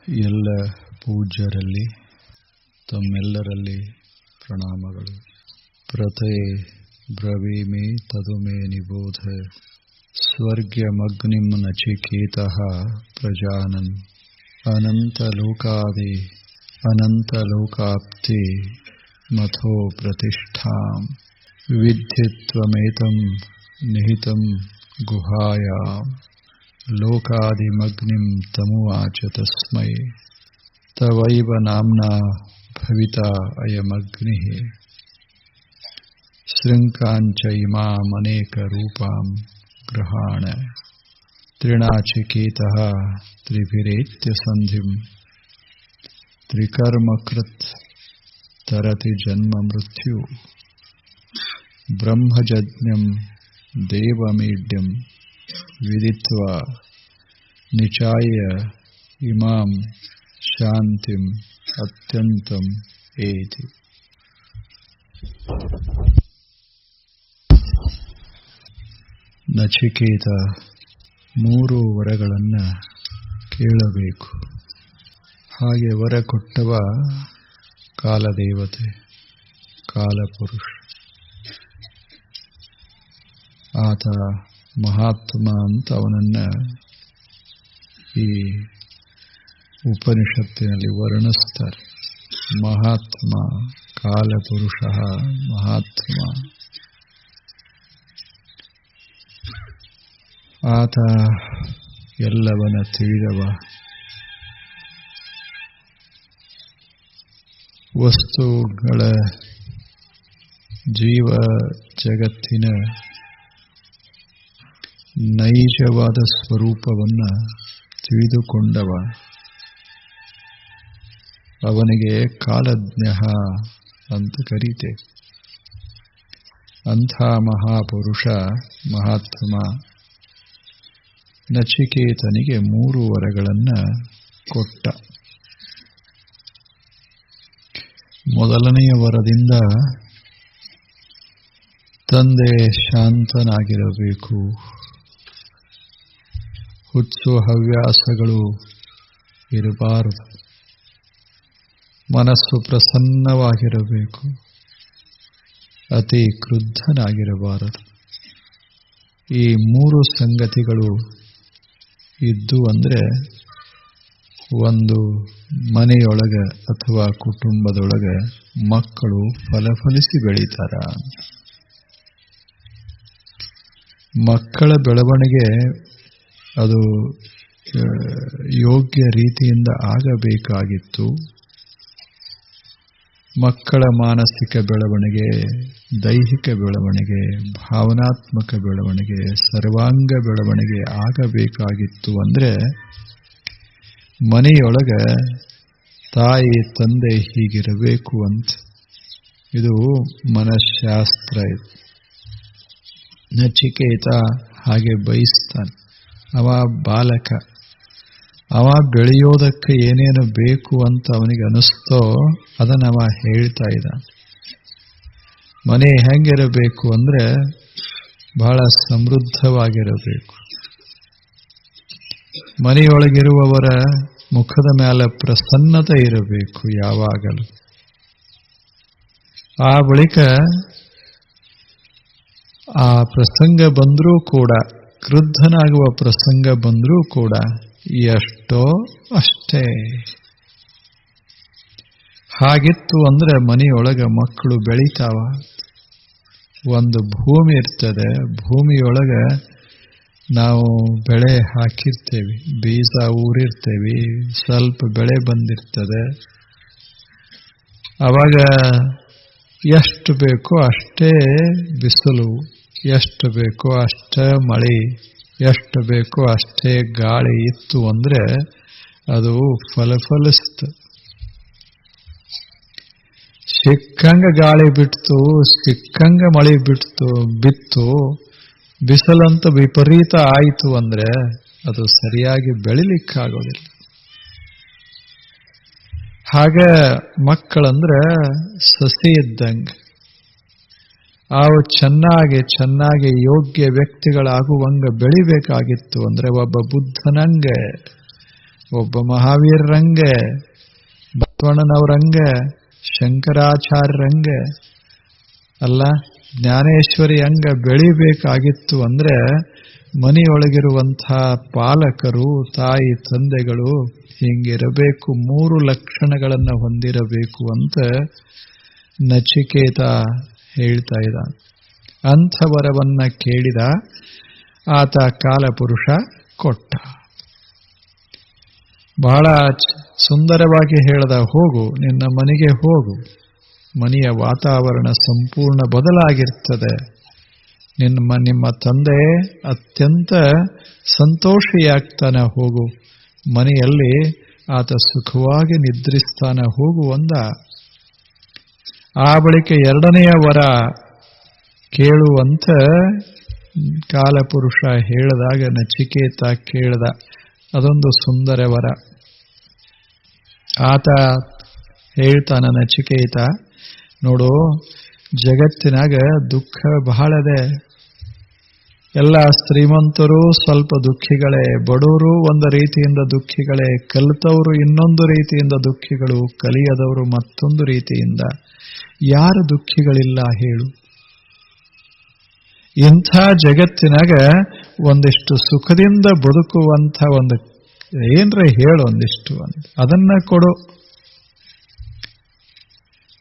ಎಲ್ಲ ಪೂಜ್ಯರಲ್ಲಿ ತಮ್ಮೆಲ್ಲರಲ್ಲಿ ಪ್ರಣಾಮಗಳು. ಪ್ರತಯೇ ಬ್ರವೀಮಿ ತದುಮೇ ನಿಬೋಧ ಸ್ವರ್ಗ್ಯಮಗ್ನಿಂ ನಚಿಕೇತಃ ಪ್ರಜಾನನ್ ಅನಂತಲೋಕಾಪ್ತಿ ಮಥೋ ಪ್ರತಿಷ್ಠಾಂ ವಿದ್ಧಿ ತ್ವಮೇತಂ ನಿಹಿತಂ ಗುಹಾಯಾಂ ಲೋಕಾದಿಮಗ್ನಿಂ ತಮುವಾಚ ತಸ್ಮೈ ತವೈವ ನಾಮ್ನಾ ಭವಿತಾ ಅಯಮಗ್ನಿಃ ಶೃಂಕಾಂಚ ಇಮಾಮನೇಕ ರೂಪಾಂ ಗೃಹಾಣ ತ್ರಿನಾಚಿಕೇತಃ ತ್ರಿಭಿರೇತ್ಯ ಸಂಧಿಂ ತ್ರಿಕರ್ಮಕೃತ್ ತರತಿ ಜನ್ಮ ಮೃತ್ಯು ಬ್ರಹ್ಮಜಜ್ಞಂ ದೇವಮೀಡ್ಯಂ ವಿದಿತ್ವಾ ನಿಚಾಯ ಇಮಾಂ ಶಾಂತಿಂ ಅತ್ಯಂತಂ ಏತಿ. ನಚಿಕೇತ 3 ವರಗಳನ್ನು ಕೇಳಬೇಕು. ಹಾಗೆ ವರ ಕೊಟ್ಟವ ಕಾಲದೇವತೆ, ಕಾಲಪುರುಷ. ಆತ ಮಹಾತ್ಮ ಅಂತ ಅವನನ್ನು ಈ ಉಪನಿಷತ್ತಿನಲ್ಲಿ ವರ್ಣಿಸ್ತಾರೆ. ಮಹಾತ್ಮ, ಕಾಲಪುರುಷ, ಮಹಾತ್ಮ. ಆತ ಎಲ್ಲವನ್ನ ತಿಳಿದವ. ವಸ್ತುಗಳ ಜೀವ ಜಗತ್ತಿನ ನೈಜವಾದ ಸ್ವರೂಪವನ್ನು ತಿಳಿದುಕೊಂಡವ. ಅವನಿಗೆ ಕಾಲಜ್ಞ ಅಂತ ಕರೀತೆ. ಅಂಥ ಮಹಾಪುರುಷ, ಮಹಾತ್ಮ ನಚಿಕೇತನಿಗೆ 3 ವರಗಳನ್ನು ಕೊಟ್ಟ. ಮೊದಲನೆಯ ವರದಿಂದ ತಂದೆ ಶಾಂತನಾಗಿರಬೇಕು, ಹುಚ್ಚು ಹವ್ಯಾಸಗಳು ಇರಬಾರದು, ಮನಸ್ಸು ಪ್ರಸನ್ನವಾಗಿರಬೇಕು, ಅತಿ ಕ್ರುದ್ಧನಾಗಿರಬಾರದು. ಈ 3 ಸಂಗತಿಗಳು ಇದ್ದು ಅಂದರೆ ಒಂದು ಮನೆಯೊಳಗೆ ಅಥವಾ ಕುಟುಂಬದೊಳಗೆ ಮಕ್ಕಳು ಫಲಫಲಿಸಿ ಬೆಳೀತಾರ. ಮಕ್ಕಳ ಬೆಳವಣಿಗೆ ಅದು ಯೋಗ್ಯ ರೀತಿಯಿಂದ ಆಗಬೇಕಾಗಿತ್ತು. ಮಕ್ಕಳ ಮಾನಸಿಕ ಬೆಳವಣಿಗೆ, ದೈಹಿಕ ಬೆಳವಣಿಗೆ, ಭಾವನಾತ್ಮಕ ಬೆಳವಣಿಗೆ, ಸರ್ವಾಂಗ ಬೆಳವಣಿಗೆ ಆಗಬೇಕಾಗಿತ್ತು. ಅಂದರೆ ಮನೆಯೊಳಗೆ ತಾಯಿ ತಂದೆ ಹೀಗಿರಬೇಕು ಅಂತ. ಇದು ಮನಃಶಾಸ್ತ್ರ. ಇದು ನಚಿಕೇತ ಹಾಗೆ ಬಯಸ್ತಾನೆ. ಅವ ಬಾಲಕ. ಅವ ಬೆಳೆಯೋದಕ್ಕೆ ಏನೇನು ಬೇಕು ಅಂತ ಅವನಿಗೆ ಅನಿಸ್ತೋ ಅದನ್ನು ಅವ ಹೇಳ್ತಾ ಇದ್ದ. ಮನೆ ಹೆಂಗಿರಬೇಕು ಅಂದರೆ ಬಹಳ ಸಮೃದ್ಧವಾಗಿರಬೇಕು. ಮನೆಯೊಳಗಿರುವವರ ಮುಖದ ಮೇಲೆ ಪ್ರಸನ್ನತೆ ಇರಬೇಕು ಯಾವಾಗಲೂ. ಆ ಬಳಿಕ ಆ ಪ್ರಸಂಗ ಬಂದರೂ ಕೂಡ, ಕ್ರುದ್ಧನಾಗುವ ಪ್ರಸಂಗ ಬಂದರೂ ಕೂಡ ಎಷ್ಟೋ ಅಷ್ಟೇ. ಹಾಗಿತ್ತು ಅಂದರೆ ಮನೆಯೊಳಗೆ ಮಕ್ಕಳು ಬೆಳೀತಾವ. ಒಂದು ಭೂಮಿ ಇರ್ತದೆ, ಭೂಮಿಯೊಳಗೆ ನಾವು ಬೆಳೆ ಹಾಕಿರ್ತೇವೆ, ಬೀಜ ಊರಿರ್ತೇವೆ, ಸ್ವಲ್ಪ ಬೆಳೆ ಬಂದಿರ್ತದೆ. ಆವಾಗ ಎಷ್ಟು ಬೇಕೋ ಅಷ್ಟೇ ಬಿಸಿಲು, ಎಷ್ಟು ಬೇಕೋ ಅಷ್ಟೇ ಮಳೆ, ಎಷ್ಟು ಬೇಕೋ ಅಷ್ಟೇ ಗಾಳಿ ಇತ್ತು ಅಂದರೆ ಅದು ಫಲಿಸ್ತು. ಸಿಕ್ಕಂಗ ಗಾಳಿ ಬಿಡ್ತು, ಸಿಕ್ಕಂಗ ಮಳೆ ಬಿತ್ತು, ಬಿಸಿಲಂತ ವಿಪರೀತ ಆಯಿತು ಅಂದರೆ ಅದು ಸರಿಯಾಗಿ ಬೆಳಿಲಿಕ್ಕಾಗೋದಿಲ್ಲ. ಹಾಗೆ ಮಕ್ಕಳಂದ್ರೆ ಸಸಿ ಇದ್ದಂಗೆ. ಅವು ಚೆನ್ನಾಗಿ ಯೋಗ್ಯ ವ್ಯಕ್ತಿಗಳಾಗುವಂಗೆ ಬೆಳಿಬೇಕಾಗಿತ್ತು. ಅಂದರೆ ಒಬ್ಬ ಬುದ್ಧನಂಗೆ ಒಬ್ಬ ಮಹಾವೀರರಂಗ, ಬಸವಣ್ಣನವರಂಗ, ಶಂಕರಾಚಾರ್ಯರಂಗ ಅಲ್ಲ, ಜ್ಞಾನೇಶ್ವರಿ ಅಂಗ ಬೆಳಿಬೇಕಾಗಿತ್ತು ಅಂದ್ರೆ ಮನೆಯೊಳಗಿರುವಂಥ ಪಾಲಕರು, ತಾಯಿ ತಂದೆಗಳು ಹಿಂಗಿರಬೇಕು, 3 ಲಕ್ಷಣಗಳನ್ನು ಹೊಂದಿರಬೇಕು ಅಂತ ನಚಿಕೇತ ಹೇಳ್ತಾ ಇದ್ದ. ಅಂಥವರವನ್ನ ಕೇಳಿದ ಆತ ಕಾಲಪುರುಷ ಕೊಟ್ಟ. ಬಹಳ ಸುಂದರವಾಗಿ ಹೇಳ್ದ, ಹೋಗು ನಿನ್ನ ಮನೆಗೆ ಹೋಗು, ಮನೆಯ ವಾತಾವರಣ ಸಂಪೂರ್ಣ ಬದಲಾಗಿರ್ತದೆ. ನಿಮ್ಮ ತಂದೆ ಅತ್ಯಂತ ಸಂತೋಷಿಯಾಗ್ತಾನೆ, ಹೋಗು ಮನೆಯಲ್ಲಿ ಆತ ಸುಖವಾಗಿ ನಿದ್ರಿಸ್ತಾನೆ, ಹೋಗು ಅಂದ. ಆ ಬಳಿಕ 2ನೆಯ ವರ ಕೇಳುವಂತ ಕಾಲಪುರುಷ ಹೇಳಿದಾಗ ನಚಿಕೇತ ಕೇಳ್ದ. ಅದೊಂದು ಸುಂದರ ವರ. ಆತ ಹೇಳ್ತಾನ ನಚಿಕೇತ, ನೋಡು ಜಗತ್ತಿನಾಗ ದುಃಖ ಬಹಳದೆ. ಎಲ್ಲ ಶ್ರೀಮಂತರು ಸ್ವಲ್ಪ ದುಃಖಿಗಳೇ, ಬಡವರು ಒಂದು ರೀತಿಯಿಂದ ದುಃಖಿಗಳೇ, ಕಲಿತವರು ಇನ್ನೊಂದು ರೀತಿಯಿಂದ ದುಃಖಿಗಳು, ಕಲಿಯದವರು ಮತ್ತೊಂದು ರೀತಿಯಿಂದ. ಯಾರು ದುಃಖಿಗಳಿಲ್ಲ ಹೇಳು? ಇಂಥ ಜಗತ್ತಿನಾಗ ಒಂದಿಷ್ಟು ಸುಖದಿಂದ ಬದುಕುವಂಥ ಒಂದು ಏನ್ರೆ ಹೇಳು, ಒಂದಿಷ್ಟು ಅಂತ ಅದನ್ನ ಕೊಡು.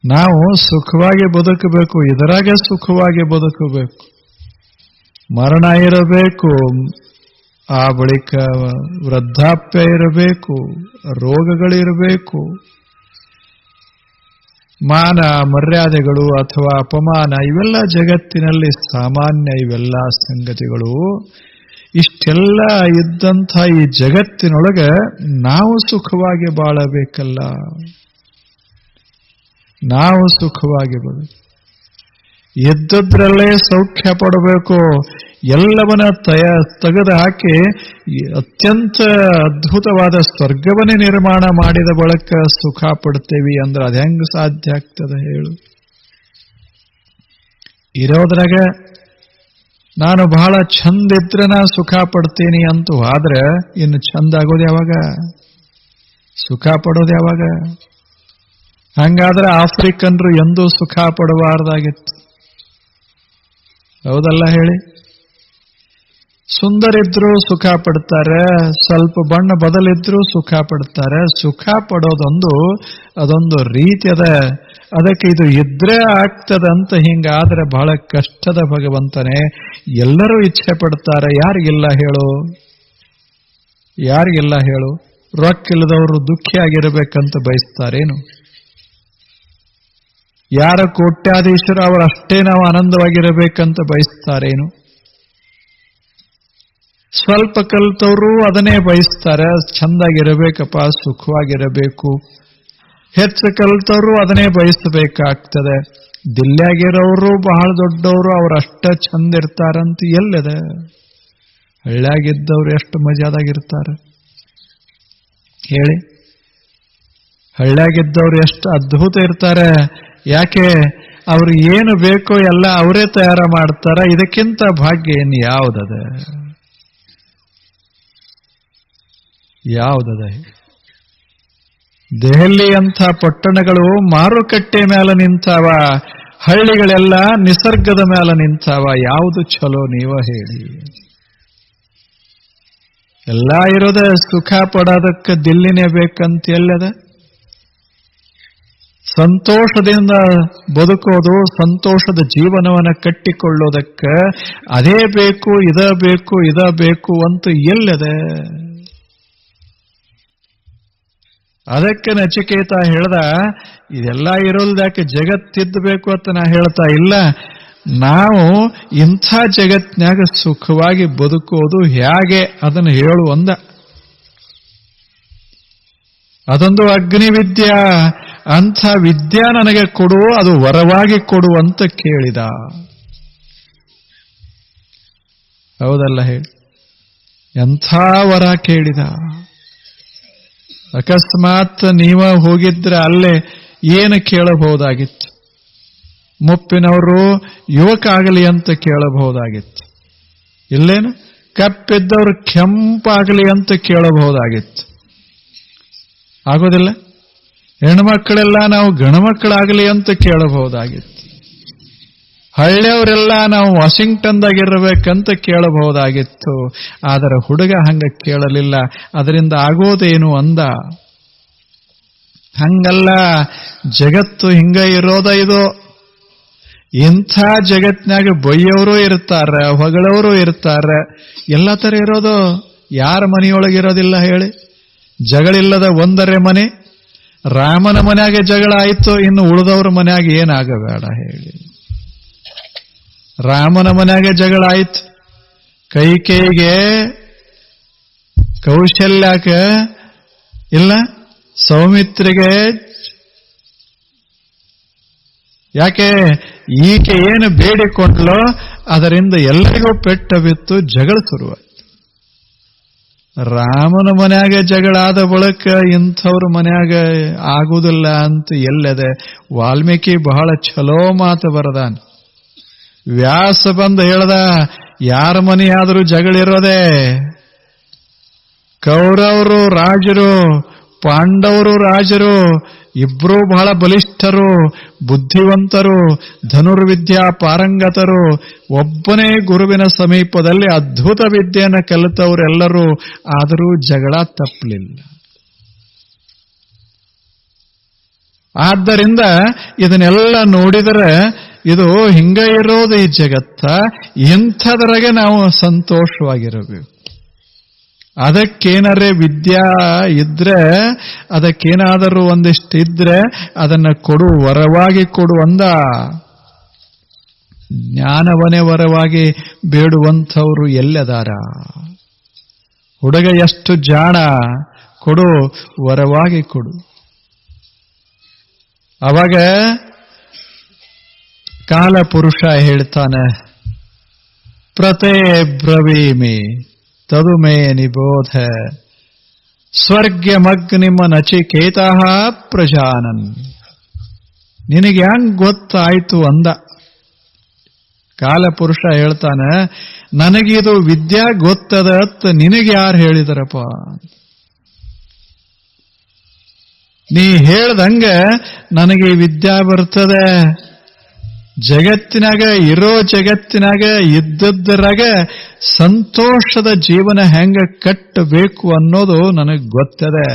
ನಾವು ಸುಖವಾಗಿ ಬದುಕಬೇಕು, ಇದರಾಗೆ ಸುಖವಾಗಿ ಬದುಕಬೇಕು. ಮರಣ ಇರಬೇಕು, ಆ ಬಳಿಕ ವೃದ್ಧಾಪ್ಯ ಇರಬೇಕು, ರೋಗಗಳಿರಬೇಕು, ಮಾನ ಮರ್ಯಾದೆಗಳು ಅಥವಾ ಅಪಮಾನ ಇವೆಲ್ಲ ಜಗತ್ತಿನಲ್ಲಿ ಸಾಮಾನ್ಯ. ಇವೆಲ್ಲ ಸಂಗತಿಗಳು ಇಷ್ಟೆಲ್ಲ ಇದ್ದಂಥ ಈ ಜಗತ್ತಿನೊಳಗೆ ನಾವು ಸುಖವಾಗಿ ಬಾಳಬೇಕಲ್ಲ, ನಾವು ಸುಖವಾಗಿ ಬದುಕು, ಎದ್ದದ್ರಲ್ಲೇ ಸೌಖ್ಯ ಪಡಬೇಕು. ಎಲ್ಲವನ್ನ ತೆಗೆದು ಹಾಕಿ ಅತ್ಯಂತ ಅದ್ಭುತವಾದ ಸ್ವರ್ಗವನ್ನೇ ನಿರ್ಮಾಣ ಮಾಡಿದ ಬಳಿಕ ಸುಖ ಪಡ್ತೇವಿ ಅಂದ್ರೆ ಅದು ಹೆಂಗ ಸಾಧ್ಯ ಆಗ್ತದೆ ಹೇಳು? ಇರೋದ್ರಾಗ ನಾನು ಬಹಳ ಚಂದ ಇದ್ರೆ ನಾ ಸುಖ ಪಡ್ತೀನಿ ಅಂತೂ ಆದ್ರೆ ಇನ್ನು ಚಂದ ಆಗೋದು ಯಾವಾಗ? ಸುಖ ಪಡೋದು ಯಾವಾಗ? ಹಂಗಾದ್ರೆ ಆಫ್ರಿಕನ್ರು ಎಂದೂ ಸುಖ ಪಡಬಾರ್ದಾಗಿತ್ತು, ಹೌದಲ್ಲ ಹೇಳಿ? ಸುಂದರಿದ್ರು ಸುಖ ಪಡ್ತಾರೆ, ಸ್ವಲ್ಪ ಬಣ್ಣ ಬದಲಿದ್ರು ಸುಖ ಪಡ್ತಾರೆ. ಸುಖ ಪಡೋದೊಂದು ಅದೊಂದು ರೀತಿ ಅದ, ಅದಕ್ಕೆ ಇದು ಇದ್ರೆ ಆಗ್ತದಂತ. ಹಿಂಗಾದ್ರೆ ಬಹಳ ಕಷ್ಟದ ಭಗವಂತನೇ. ಎಲ್ಲರೂ ಇಚ್ಛೆ ಪಡ್ತಾರೆ, ಯಾರಿಗಿಲ್ಲ ಹೇಳು? ಯಾರಿಗಿಲ್ಲ ಹೇಳು? ರೊಕ್ಕಿಲ್ಲದವರು ದುಃಖಿಯಾಗಿರ್ಬೇಕಂತ ಬಯಸ್ತಾರೇನು? ಯಾರ ಕೋಟ್ಯಾಧೀಶರು ಅವರಷ್ಟೇ ನಾವು ಆನಂದವಾಗಿರಬೇಕಂತ ಬಯಸ್ತಾರೇನು? ಸ್ವಲ್ಪ ಕಲಿತವರು ಅದನ್ನೇ ಬಯಸ್ತಾರೆ, ಚಂದಾಗಿರಬೇಕಪ್ಪ, ಸುಖವಾಗಿರಬೇಕು. ಹೆಚ್ಚು ಕಲಿತವರು ಅದನ್ನೇ ಬಯಸಬೇಕಾಗ್ತದೆ. ದಿಲ್ಲಾಗಿರೋರು ಬಹಳ ದೊಡ್ಡವರು ಅವರಷ್ಟ ಚಂದ ಇರ್ತಾರಂತ ಎಲ್ಲಿದೆ? ಹಳ್ಳ್ಯಾಗಿದ್ದವ್ರು ಎಷ್ಟು ಮಜಾದಾಗಿರ್ತಾರೆ ಹೇಳಿ? ಹಳ್ಳ್ಯಾಗಿದ್ದವ್ರು ಎಷ್ಟು ಅದ್ಭುತ ಇರ್ತಾರೆ. ಯಾಕೆ? ಅವ್ರು ಏನು ಬೇಕೋ ಎಲ್ಲ ಅವರೇ ತಯಾರ ಮಾಡ್ತಾರ. ಇದಕ್ಕಿಂತ ಭಾಗ್ಯ ಏನು ಯಾವುದದ? ಯಾವುದದ? ದೆಹಲಿ ಅಂತ ಪಟ್ಟಣಗಳು ಮಾರುಕಟ್ಟೆ ಮೇಲೆ ನಿಂತಾವ, ಹಳ್ಳಿಗಳೆಲ್ಲ ನಿಸರ್ಗದ ಮೇಲೆ ನಿಂತಾವ. ಯಾವುದು ಚಲೋ ನೀವ ಹೇಳಿ? ಎಲ್ಲ ಇರೋದ ಸುಖ ಪಡೋದಕ್ಕೆ ದಿಲ್ಲಿನೇ ಬೇಕಂತ ಎಲ್ಲದ? ಸಂತೋಷದಿಂದ ಬದುಕೋದು, ಸಂತೋಷದ ಜೀವನವನ್ನು ಕಟ್ಟಿಕೊಳ್ಳೋದಕ್ಕೆ ಅದೇ ಬೇಕು, ಇದ ಬೇಕು, ಇದ ಬೇಕು ಅಂತ ಎಲ್ಲದೆ? ಅದಕ್ಕೆ ನಚಿಕೇತ ಹೇಳ್ದ, ಇದೆಲ್ಲ ಇರೋಲ್ದಾಕೆ ಜಗತ್ತಿದ್ದಬೇಕು ಅಂತ ನಾ ಹೇಳ್ತಾ ಇಲ್ಲ. ನಾವು ಇಂಥ ಜಗತ್ನ್ಯಾಗ ಸುಖವಾಗಿ ಬದುಕೋದು ಹೇಗೆ ಅದನ್ನು ಹೇಳು ಅಂದ. ಅದೊಂದು ಅಗ್ನಿವಿದ್ಯಾ, ಅಂಥ ವಿದ್ಯಾ ನನಗೆ ಕೊಡು, ಅದು ವರವಾಗಿ ಕೊಡು ಅಂತ ಕೇಳಿದ. ಹೌದಲ್ಲ ಹೇಳಿ? ಎಂಥ ವರ ಕೇಳಿದ! ಅಕಸ್ಮಾತ್ ನೀವ ಹೋಗಿದ್ರೆ ಅಲ್ಲೇ ಏನು ಕೇಳಬಹುದಾಗಿತ್ತು? ಮುಪ್ಪಿನವರು ಯುವಕ ಆಗಲಿ ಅಂತ ಕೇಳಬಹುದಾಗಿತ್ತು. ಇಲ್ಲೇನು ಕಪ್ಪಿದ್ದವರು ಕೆಂಪಾಗಲಿ ಅಂತ ಕೇಳಬಹುದಾಗಿತ್ತು. ಆಗೋದಿಲ್ಲ. ಹೆಣ್ಮಕ್ಕಳೆಲ್ಲ ನಾವು ಗಣಮಕ್ಕಳಾಗಲಿ ಅಂತ ಕೇಳಬಹುದಾಗಿತ್ತು. ಹಳ್ಳಿಯವರೆಲ್ಲ ನಾವು ವಾಷಿಂಗ್ಟನ್ದಾಗಿರ್ಬೇಕಂತ ಕೇಳಬಹುದಾಗಿತ್ತು. ಆದರೆ ಹುಡುಗ ಹಂಗ ಕೇಳಲಿಲ್ಲ. ಅದರಿಂದ ಆಗೋದೇನು ಅಂದ. ಹಂಗಲ್ಲ, ಜಗತ್ತು ಹಿಂಗ ಇರೋದ ಇದು. ಇಂಥ ಜಗತ್ನಾಗ ಬೈಯೋರು ಇರ್ತಾರ, ಹೊಗಳವರು ಇರ್ತಾರ, ಎಲ್ಲ ತರ ಇರೋದು. ಯಾರ ಮನೆಯೊಳಗಿರೋದಿಲ್ಲ ಹೇಳಿ? ಜಗಳಿಲ್ಲದ ಒಂದರೆ ಮನೆ. ರಾಮನ ಮನ್ಯಾಗ ಜಗಳ ಆಯ್ತು, ಇನ್ನು ಉಳಿದವ್ರ ಮನ್ಯಾಗ ಏನಾಗಬೇಡ ಹೇಳಿ. ರಾಮನ ಮನ್ಯಾಗ ಜಗಳ ಆಯ್ತು. ಕೈಕೇಯಿಗೆ ಕೌಶಲ್ಯಕ ಇಲ್ಲ, ಸೌಮಿತ್ರಿಗೆ. ಯಾಕೆ? ಈಕೆ ಏನು ಬೇಡಿಕೊಂಡ್ಲೋ ಅದರಿಂದ ಎಲ್ಲರಿಗೂ ಪೆಟ್ಟ ಬಿತ್ತು, ಜಗಳ ಶುರುವಾಯ್ತು. ರಾಮನ ಮನ್ಯಾಗ ಜಗಳ ಆದ ಬಳಿಕ ಇಂಥವ್ರ ಮನ್ಯಾಗ ಆಗುದಿಲ್ಲ ಅಂತ ಎಲ್ಲದೆ. ವಾಲ್ಮೀಕಿ ಬಹಳ ಛಲೋ ಮಾತು ಬರದಾನ. ವ್ಯಾಸ ಬಂದು ಹೇಳ್ದ, ಯಾರ ಮನೆಯಾದರೂ ಜಗಳಿರೋದೆ. ಕೌರವರು ರಾಜರು, ಪಾಂಡವರು ರಾಜರು, ಇಬ್ರೂ ಬಹಳ ಬಲಿಷ್ಠರು, ಬುದ್ಧಿವಂತರು, ಧನುರ್ವಿದ್ಯಾ ಪಾರಂಗತರು. ಒಬ್ಬನೇ ಗುರುವಿನ ಸಮೀಪದಲ್ಲಿ ಅದ್ಭುತ ವಿದ್ಯೆಯನ್ನು ಕಲಿತವರೆಲ್ಲರೂ. ಆದರೂ ಜಗಳ ತಪ್ಪಲಿಲ್ಲ. ಆದ್ದರಿಂದ ಇದನ್ನೆಲ್ಲ ನೋಡಿದರೆ ಇದು ಹಿಂಗ ಇರೋದು ಈ ಜಗತ್ತ. ಇಂಥದ್ರಾಗೆ ನಾವು ಸಂತೋಷವಾಗಿರಬೇಕು. ಅದಕ್ಕೇನಾರೇ ವಿದ್ಯಾ ಇದ್ರೆ, ಅದಕ್ಕೇನಾದರೂ ಒಂದಿಷ್ಟು ಇದ್ರೆ ಅದನ್ನ ಕೊಡು, ವರವಾಗಿ ಕೊಡು ಅಂದ. ಜ್ಞಾನವನೇ ವರವಾಗಿ ಬೇಡುವಂಥವ್ರು ಎಲ್ಲದಾರ? ಹುಡುಗ ಎಷ್ಟು ಜಾಣ, ಕೊಡು, ವರವಾಗಿ ಕೊಡು. ಅವಾಗ ಕಾಲಪುರುಷ ಹೇಳ್ತಾನೆ, ಪ್ರತೇ ಬ್ರವೀಮಿ ತದುಮೇ ನಿಬೋಧ ಸ್ವರ್ಗಮಗ್ನಿಮ ನಚಿಕೇತಃ ಪ್ರಜಾನನ್. ನಿನಗೆ ಹೆಂಗ್ ಗೊತ್ತಾಯ್ತು ಅಂದ. ಕಾಲಪುರುಷ ಹೇಳ್ತಾನೆ, ನನಗಿದು ವಿದ್ಯಾ ಗೊತ್ತದ ಅಂತ ನಿನಗೆ ಯಾರು ಹೇಳಿದರಪ್ಪ? ನೀ ಹೇಳ್ದಂಗ ನನಗೆ ವಿದ್ಯಾ ಬರ್ತದೆ. ಜಗತ್ತಿನಾಗ ಜಗತ್ತಿನಾಗ ಇದ್ದದ್ದರಾಗ ಸಂತೋಷದ ಜೀವನ ಹೆಂಗ ಕಟ್ಟಬೇಕು ಅನ್ನೋದು ನನಗೆ ಗೊತ್ತದೆ.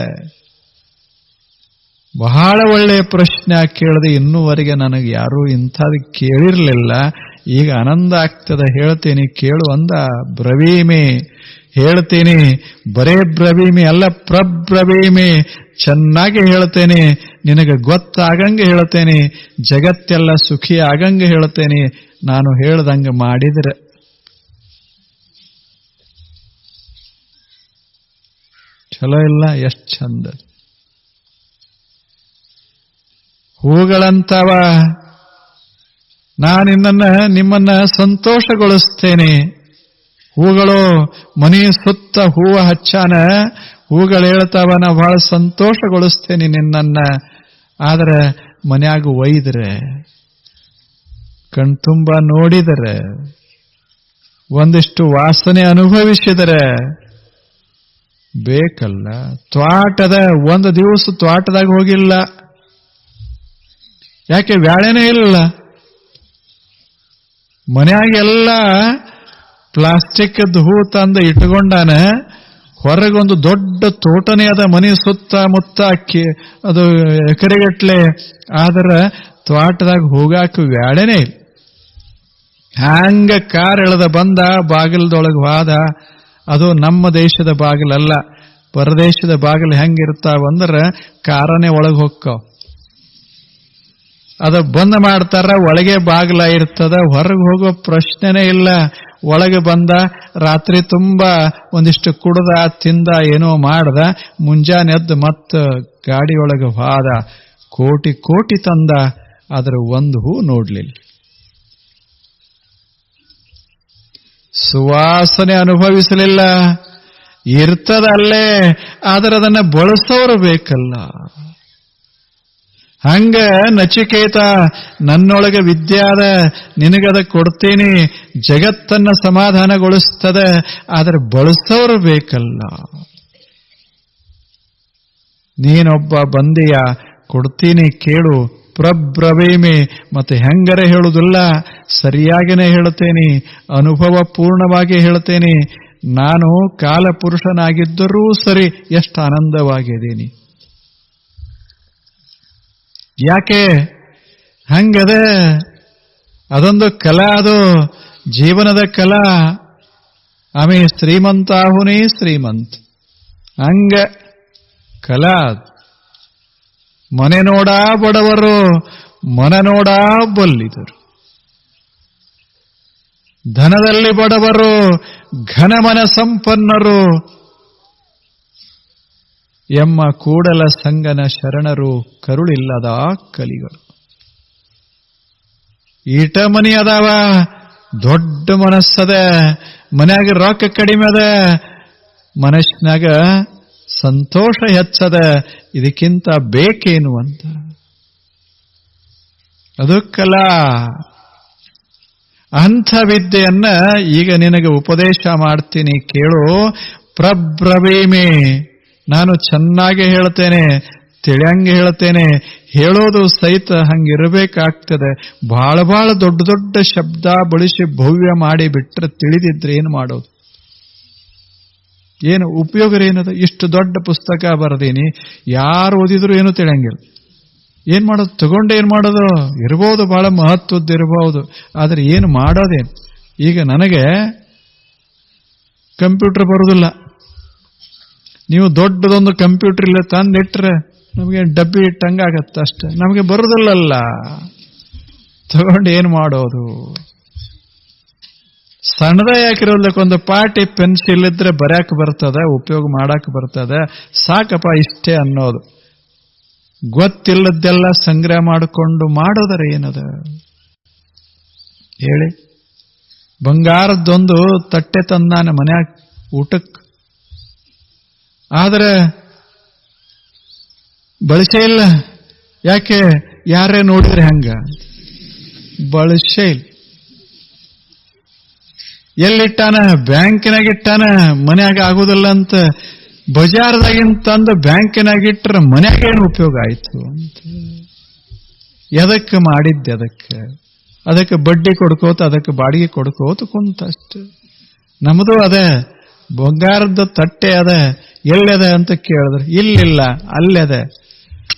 ಬಹಳ ಒಳ್ಳೆಯ ಪ್ರಶ್ನೆ ಕೇಳಿದೆ. ಇನ್ನೂವರೆಗೆ ನನಗೆ ಯಾರೂ ಇಂಥದ್ದು ಕೇಳಿರ್ಲಿಲ್ಲ. ಈಗ ಆನಂದ ಆಗ್ತದೆ, ಹೇಳ್ತೀನಿ ಕೇಳು ಅಂದ. ಬ್ರವೀಮಿ, ಹೇಳ್ತೀನಿ. ಬರೇ ಬ್ರವೀಮಿ ಅಲ್ಲ, ಪ್ರಬ್ರವೀಮಿ. ಚೆನ್ನಾಗಿ ಹೇಳ್ತೇನೆ, ನಿನಗೆ ಗೊತ್ತಾಗಂಗೆ ಹೇಳ್ತೇನೆ, ಜಗತ್ತೆಲ್ಲ ಸುಖಿ ಆಗಂಗೆ ಹೇಳ್ತೇನೆ, ನಾನು ಹೇಳ್ದಂಗೆ ಮಾಡಿದ್ರೆ. ಚಲೋ ಇಲ್ಲ? ಎಷ್ಟು ಚಂದ ಹೂಗಳಂತವ. ನಿಮ್ಮನ್ನ ಸಂತೋಷಗೊಳಿಸ್ತೇನೆ. ಹೂಗಳು ಮನೆ ಸುತ್ತ ಹೂವ ಹಚ್ಚಾನ, ಹೂಗಳು ಹೇಳ್ತಾವ, ನಾ ಬಹಳ ಸಂತೋಷಗೊಳಿಸ್ತೇನೆ ನಿನ್ನನ್ನ. ಆದ್ರೆ ಮನ್ಯಾಗ ಒಯ್ದ್ರೆ, ಕಣ್ತುಂಬ ನೋಡಿದರೆ, ಒಂದಿಷ್ಟು ವಾಸನೆ ಅನುಭವಿಸಿದರೆ ಬೇಕಲ್ಲ. ತ್ವಾಟದ ಒಂದು ದಿವಸ ತ್ವಾಟದಾಗ ಹೋಗಿಲ್ಲ. ಯಾಕೆ? ಬ್ಯಾಳೆನೇ ಇಲ್ಲ. ಮನ್ಯಾಗೆಲ್ಲ ಪ್ಲಾಸ್ಟಿಕ್ ಹೂ ತಂದು ಇಟ್ಕೊಂಡಾನ. ಹೊರಗೊಂದು ದೊಡ್ಡ ತೋಟನೇ ಅದ, ಮನೆ ಸುತ್ತಮುತ್ತ ಅದು ಎಕರೆಗಟ್ಲೆ. ಆದ್ರೆ ತ್ವಾಟದಾಗ ಹೋಗಾಕ ಬ್ಯಾಳೆನೇ ಇಲ್ಲ. ಹಂಗ ಕಾರ್ ಎಳೆದ ಬಂದ, ಬಾಗಿಲದೊಳಗೆ ಹೋದ. ಅದು ನಮ್ಮ ದೇಶದ ಬಾಗಿಲಲ್ಲ, ಪರದೇಶದ ಬಾಗಿಲು ಹೆಂಗಿರ್ತಾವಂದ್ರ ಕಾರನೇ ಒಳಗೆ ಹೊಕ್ಕಾವ್. ಅದ ಬಂದ್ ಮಾಡ್ತಾರ, ಒಳಗೆ ಬಾಗಿಲ ಇರ್ತದ, ಹೊರಗೆ ಹೋಗೋ ಪ್ರಶ್ನೆನೇ ಇಲ್ಲ. ಒಳಗೆ ಬಂದ, ರಾತ್ರಿ ತುಂಬಾ ಒಂದಿಷ್ಟು ಕುಡ್ದ, ತಿಂದ, ಏನೋ ಮಾಡ್ದ. ಮುಂಜಾನೆ ಎದ್ದು ಮತ್ತ ಗಾಡಿಯೊಳಗೆ ಹೋದ. ಕೋಟಿ ಕೋಟಿ ತಂದ, ಆದ್ರೆ ಒಂದು ಹೂ ನೋಡ್ಲಿಲ್ಲ. ಸುವಾಸನೆ ಅನುಭವಿಸಲಿಲ್ಲ. ಇರ್ತದಲ್ಲೇ, ಆದ್ರೆ ಅದನ್ನ ಬಳಸೋರು ಬೇಕಲ್ಲ. ಹಂಗ ನಚಿಕೇತ, ನನ್ನೊಳಗೆ ವಿದ್ಯಾದ, ನಿನಗದ ಕೊಡ್ತೀನಿ, ಜಗತ್ತನ್ನ ಸಮಾಧಾನಗೊಳಿಸ್ತದೆ, ಆದ್ರೆ ಬಳಸೋರು ಬೇಕಲ್ಲ. ನೀನೊಬ್ಬ ಬಂದೆಯ, ಕೊಡ್ತೀನಿ ಕೇಳು. ಪ್ರಬ್ರವೀಮೆ, ಮತ್ತೆ ಹೆಂಗರೆ ಹೇಳುವುದಿಲ್ಲ, ಸರಿಯಾಗಿನೇ ಹೇಳುತ್ತೇನೆ, ಅನುಭವ ಪೂರ್ಣವಾಗಿ ಹೇಳುತ್ತೇನೆ. ನಾನು ಕಾಲಪುರುಷನಾಗಿದ್ದರೂ ಸರಿ ಎಷ್ಟು ಆನಂದವಾಗಿದ್ದೀನಿ. ಯಾಕೆ ಹಂಗದೆ? ಅದೊಂದು ಕಲಾ, ಅದು ಜೀವನದ ಕಲಾ. ಆಮೇ ಶ್ರೀಮಂತಾಹುನೇ ಶ್ರೀಮಂತ, ಹಂಗ ಕಲಾ. ಮನೆ ನೋಡಾ ಬಡವರು, ಮನ ನೋಡಾ ಬಲ್ಲಿದರು. ಧನದಲ್ಲಿ ಬಡವರು, ಘನಮನ ಸಂಪನ್ನರು. ಎಮ್ಮ ಕೂಡಲ ಸಂಗನ ಶರಣರು, ಕರುಳಿಲ್ಲದ ಕಲಿಗಳು. ಈಟ ಮನಿ ಅದಾವ, ದೊಡ್ಡ ಮನಸ್ಸದ, ಮನ್ಯಾಗ ರೊಕ್ಕ ಕಡಿಮೆ ಅದ, ಮನಸ್ಸಿನಾಗ ಸಂತೋಷ ಹೆಚ್ಚದ. ಇದಕ್ಕಿಂತ ಬೇಕೇನು ಅಂತ. ಅದು ಕಲಾ. ಅಂಥ ವಿದ್ಯೆಯನ್ನ ಈಗ ನಿನಗೆ ಉಪದೇಶ ಮಾಡ್ತೀನಿ ಕೇಳು. ಪ್ರಬ್ರವೀಮೆ, ನಾನು ಚೆನ್ನಾಗಿ ಹೇಳ್ತೇನೆ, ತಿಳಿಯಂಗೆ ಹೇಳ್ತೇನೆ. ಹೇಳೋದು ಸಹಿತ ಹಂಗಿರಬೇಕಾಗ್ತದೆ. ಬಹಳ ಬಹಳ ದೊಡ್ಡ ದೊಡ್ಡ ಶಬ್ದ ಬಳಸಿ ಭವ್ಯ ಮಾಡಿ ಬಿಟ್ರೆ ತಿಳಿದಿದ್ರೆ ಏನು ಮಾಡೋದು? ಏನು ಉಪಯೋಗ ಏನದ? ಇಷ್ಟು ದೊಡ್ಡ ಪುಸ್ತಕ ಬರೆದೀನಿ, ಯಾರು ಓದಿದ್ರು ಏನು ತಿಳಿಯಂಗಿಲ್ಲ. ಏನ್ ಮಾಡೋದು? ತಗೊಂಡು ಏನ್ ಮಾಡೋದು? ಇರ್ಬೋದು, ಬಹಳ ಮಹತ್ವದ್ದಿರಬಹುದು, ಆದ್ರೆ ಏನು ಮಾಡೋದೇನು? ಈಗ ನನಗೆ ಕಂಪ್ಯೂಟರ್ ಬರುವುದಿಲ್ಲ. ನೀವು ದೊಡ್ಡದೊಂದು ಕಂಪ್ಯೂಟರ್ ಇಲ್ಲ ತಂದಿಟ್ರೆ ನಮಗೆ ಡಬ್ಬಿ ಇಟ್ಟಂಗಾಗತ್ತೆ ಅಷ್ಟೆ. ನಮಗೆ ಬರುವುದಿಲ್ಲಲ್ಲ, ತಗೊಂಡು ಏನು ಮಾಡೋದು? ಸಣ್ಣದ ಯಾಕಿರೋದಕ್ಕೊಂದು ಪಾಟಿ ಪೆನ್ಸಿಲ್ ಇದ್ರೆ ಬರ್ಯಾಕ ಬರ್ತದೆ, ಉಪಯೋಗ ಮಾಡಾಕ ಬರ್ತದೆ, ಸಾಕಪ್ಪ ಇಷ್ಟೇ ಅನ್ನೋದು. ಗೊತ್ತಿಲ್ಲದ್ದೆಲ್ಲ ಸಂಗ್ರಹ ಮಾಡಿಕೊಂಡು ಮಾಡೋದರೆ ಏನದ ಹೇಳಿ? ಬಂಗಾರದ್ದೊಂದು ತಟ್ಟೆ ತಂದಾನ ಮನ್ಯಾಗ ಊಟಕ್ಕೆ, ಆದ್ರೆ ಬಳಸೇ ಇಲ್ಲ. ಯಾಕೆ? ಯಾರೇ ನೋಡಿದ್ರೆ ಹಂಗ ಬಳಸೇ ಇಲ್ಲ. ಎಲ್ಲಿಟ್ಟಾನ? ಬ್ಯಾಂಕಿನಾಗ ಇಟ್ಟಾನ. ಮನ್ಯಾಗ ಆಗುದಿಲ್ಲ ಅಂತ ಬಜಾರ್ದಾಗಿಂತಂದು ಬ್ಯಾಂಕಿನಾಗ ಇಟ್ರ ಮನ್ಯಾಗ ಏನು ಉಪಯೋಗ ಆಯ್ತು ಅಂತ. ಎದಕ್ಕೆ ಮಾಡಿದ್ದೆ? ಅದಕ್ಕೆ ಬಡ್ಡಿ ಕೊಡ್ಕೋತ, ಅದಕ್ಕೆ ಬಾಡಿಗೆ ಕೊಡ್ಕೋತ ಕುಂತ ಅಷ್ಟೆ. ನಮ್ದು ಅದೇ ಬಂಗಾರದ ತಟ್ಟೆ ಅದ, ಎಲ್ಲದ ಅಂತ ಕೇಳಿದ್ರೆ ಇಲ್ಲಿಲ್ಲ, ಅಲ್ಲದೆ.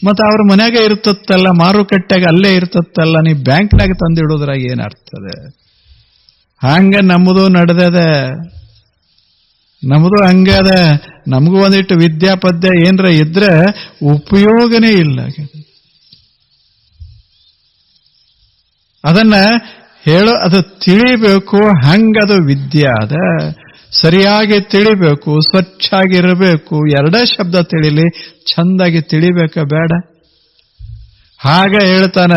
ಮತ್ತ ಅವ್ರ ಮನ್ಯಾಗ ಇರ್ತತ್ತಲ್ಲ, ಮಾರುಕಟ್ಟೆಗ ಅಲ್ಲೇ ಇರ್ತತ್ತಲ್ಲ, ನೀ ಬ್ಯಾಂಕ್ನಾಗ ತಂದಿಡೋದ್ರಾಗ ಏನಾಗ್ತದೆ? ಹಂಗ ನಮ್ಮದು ನಡೆದದ, ನಮ್ಮದು ಹಂಗದ. ನಮಗೂ ಒಂದಿಟ್ಟು ವಿದ್ಯಾಪದ್ಯ ಏನ್ರ ಇದ್ರೆ ಉಪಯೋಗನೇ ಇಲ್ಲ. ಅದನ್ನ ಹೇಳೋ, ಅದು ತಿಳಿಬೇಕು. ಹಂಗದು ವಿದ್ಯೆ ಅದ. ಸರಿಯಾಗಿ ತಿಳಿಬೇಕು, ಸ್ವಚ್ಛಾಗಿರಬೇಕು. ಎರಡೇ ಶಬ್ದ ತಿಳಿಲಿ, ಚಂದಾಗಿ ತಿಳಿಬೇಕ ಬೇಡ? ಹಾಗ ಹೇಳ್ತಾನ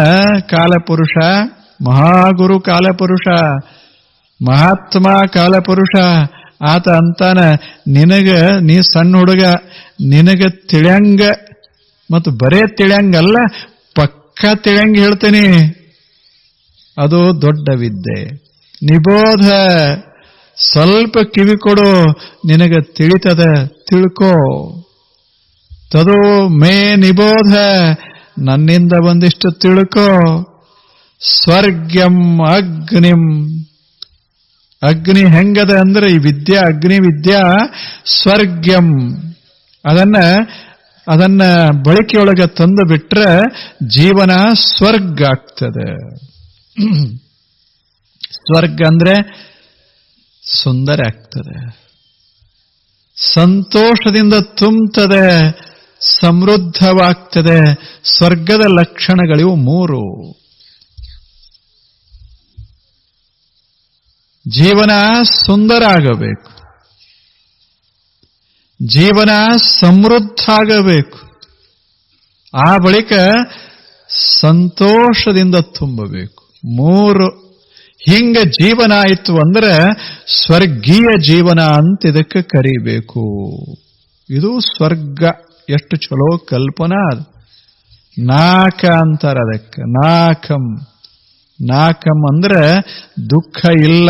ಕಾಲಪುರುಷ, ಮಹಾಗುರು ಕಾಲಪುರುಷ, ಮಹಾತ್ಮ ಕಾಲಪುರುಷ. ಆತ ಅಂತಾನ, ನೀ ಸಣ್ಣ ಹುಡುಗ, ನಿನಗ ತಿಳಿಯಂಗ, ಮತ್ತು ಬರೇ ತಿಳಿಯಂಗಲ್ಲ, ಪಕ್ಕ ತಿಳಿಯಂಗ ಹೇಳ್ತೇನೆ. ಅದು ದೊಡ್ಡ ವಿದ್ಯೆ. ನಿಬೋಧ, ಸ್ವಲ್ಪ ಕಿವಿ ಕೊಡು, ನಿನಗ ತಿಳಿತದ, ತಿಳ್ಕೋ. ತದು ಮೇ ನಿಬೋಧ, ನನ್ನಿಂದ ಒಂದಿಷ್ಟು ತಿಳ್ಕೋ. ಸ್ವರ್ಗಂ ಅಗ್ನಿಂ, ಅಗ್ನಿ ಹೆಂಗದ ಅಂದ್ರೆ ಈ ವಿದ್ಯಾ, ಅಗ್ನಿ ವಿದ್ಯಾ ಸ್ವರ್ಗಂ. ಅದನ್ನ ಬಳಕೆಯೊಳಗೆ ತಂದು ಬಿಟ್ರೆ ಜೀವನ ಸ್ವರ್ಗ ಆಗ್ತದೆ. ಸ್ವರ್ಗ ಅಂದ್ರೆ ಸುಂದರ ಆಗ್ತದೆ, ಸಂತೋಷದಿಂದ ತುಂಬುತ್ತದೆ, ಸಮೃದ್ಧವಾಗ್ತದೆ. ಸ್ವರ್ಗದ ಲಕ್ಷಣಗಳಿವು ಮೂರು. ಜೀವನ ಸುಂದರ ಆಗಬೇಕು, ಜೀವನ ಸಮೃದ್ಧ ಆಗಬೇಕು, ಆ ಬಳಿಕ ಸಂತೋಷದಿಂದ ತುಂಬಬೇಕು. ಮೂರು. ಹಿಂಗ ಜೀವನ ಆಯಿತು ಅಂದ್ರೆ ಸ್ವರ್ಗೀಯ ಜೀವನ ಅಂತ ಇದಕ್ಕೆ ಕರಿಬೇಕು. ಇದು ಸ್ವರ್ಗ. ಎಷ್ಟು ಚಲೋ ಕಲ್ಪನಾ ಅದು. ನಾಕ ಅಂತಾರ ಅದಕ್ಕೆ, ನಾಕಂ. ನಾಕಂ ಅಂದ್ರೆ ದುಃಖ ಇಲ್ಲ,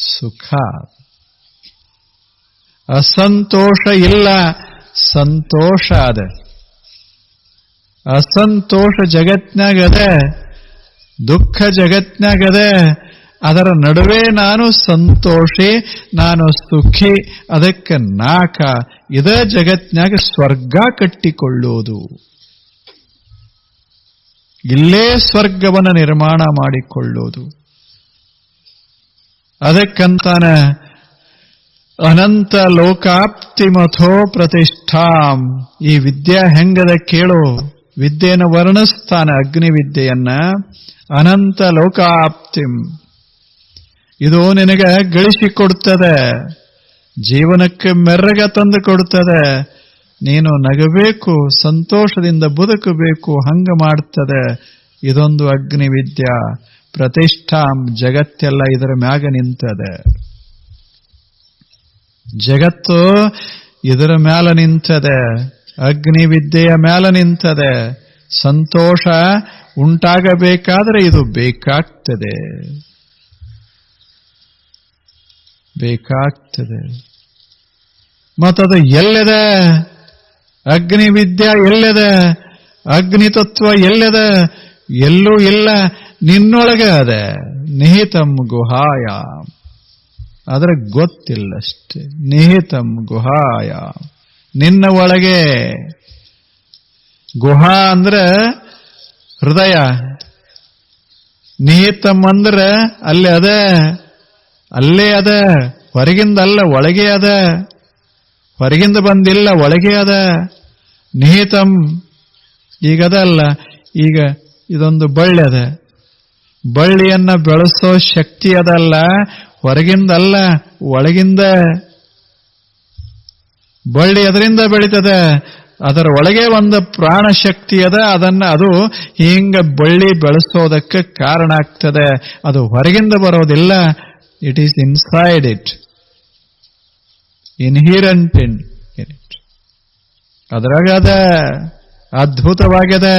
ಸುಖ. ಅಸಂತೋಷ ಇಲ್ಲ, ಸಂತೋಷ ಅದ. ಅಸಂತೋಷ ಜಗತ್ನಾಗದೆ, ದುಃಖ ಜಗತ್ನಾಗದೆ. ಅದರ ನಡುವೆ ನಾನು ಸಂತೋಷಿ, ನಾನು ಸುಖಿ. ಅದಕ್ಕೆ ನಾಕ ಇದ ಜಗತ್ನಾಗ ಸ್ವರ್ಗ ಕಟ್ಟಿಕೊಳ್ಳುವುದು. ಇಲ್ಲೇ ಸ್ವರ್ಗವನ್ನು ನಿರ್ಮಾಣ ಮಾಡಿಕೊಳ್ಳುವುದು. ಅದಕ್ಕಂತಾನ ಅನಂತ ಲೋಕಾಪ್ತಿಮಥೋ ಪ್ರತಿಷ್ಠಾಂ. ಈ ವಿದ್ಯೆ ಹೆಂಗದ ಕೇಳು. ವಿದ್ಯೆಯನ್ನು ವರ್ಣಿಸ್ತಾನೆ, ಅಗ್ನಿವಿದ್ಯೆಯನ್ನ. ಅನಂತ ಲೋಕಾಪ್ತಿಂ, ಇದು ನಿನಗೆ ಗಳಿಸಿಕೊಡ್ತದೆ, ಜೀವನಕ್ಕೆ ಮೆರಗ ತಂದು ಕೊಡ್ತದೆ. ನೀನು ನಗಬೇಕು, ಸಂತೋಷದಿಂದ ಬದುಕಬೇಕು, ಹಂಗ ಮಾಡ್ತದೆ. ಇದೊಂದು ಅಗ್ನಿವಿದ್ಯಾ. ಪ್ರತಿಷ್ಠಾಂ, ಜಗತ್ತೆಲ್ಲ ಇದರ ಮ್ಯಾಗ ನಿಂತದೆ. ಜಗತ್ತು ಇದರ ಮ್ಯಾಲ ನಿಂತದೆ, ಅಗ್ನಿವಿದ್ಯೆಯ ಮ್ಯಾಲ ನಿಂತದೆ. ಸಂತೋಷ ಉಂಟಾಗಬೇಕಾದ್ರೆ ಇದು ಬೇಕಾಗ್ತದೆ. ಮತ್ತದು ಎಲ್ಲಿದೆ? ಅಗ್ನಿವಿದ್ಯೆ ಎಲ್ಲಿದೆ? ಅಗ್ನಿ ತತ್ವ ಎಲ್ಲಿದೆ? ಎಲ್ಲೂ ಇಲ್ಲ, ನಿನ್ನೊಳಗೆ ಅದೆ. ನಿಹಿತಂ ಗುಹಾಯ, ಆದ್ರೆ ಗೊತ್ತಿಲ್ಲಷ್ಟೇ. ನಿಹಿತಂ ಗುಹಾಯ, ನಿನ್ನ ಒಳಗೆ. ಗುಹಾ ಅಂದ್ರೆ ಹೃದಯ, ನಿಹಿತಂ ಅಂದ್ರೆ ಅಲ್ಲಿ ಅದೇ, ಅಲ್ಲೇ ಅದ. ಹೊರಗಿಂದ ಅಲ್ಲ, ಒಳಗೆ ಅದ. ಹೊರಗಿಂದ ಬಂದಿಲ್ಲ, ಒಳಗೆ ಅದ. ನಿಹಿತಂ ಈಗದ ಅಲ್ಲ. ಈಗ ಇದೊಂದು ಬಳ್ಳಿ ಅದ, ಬಳ್ಳಿಯನ್ನ ಬೆಳೆಸೋ ಶಕ್ತಿ ಅದಲ್ಲ, ಹೊರಗಿಂದ ಅಲ್ಲ, ಒಳಗಿಂದ. ಬಳ್ಳಿ ಅದರಿಂದ ಬೆಳೀತದೆ, ಅದರ ಒಳಗೆ ಒಂದು ಪ್ರಾಣ ಶಕ್ತಿ ಅದ. ಅದು ಹಿಂಗ ಬಳ್ಳಿ ಬೆಳೆಸೋದಕ್ಕೆ ಕಾರಣ ಆಗ್ತದೆ. ಅದು ಹೊರಗಿಂದ ಬರೋದಿಲ್ಲ. It is inside it, inherent in it. ಅದರಾಗದ ಅದ್ಭುತವಾಗಿದೆ.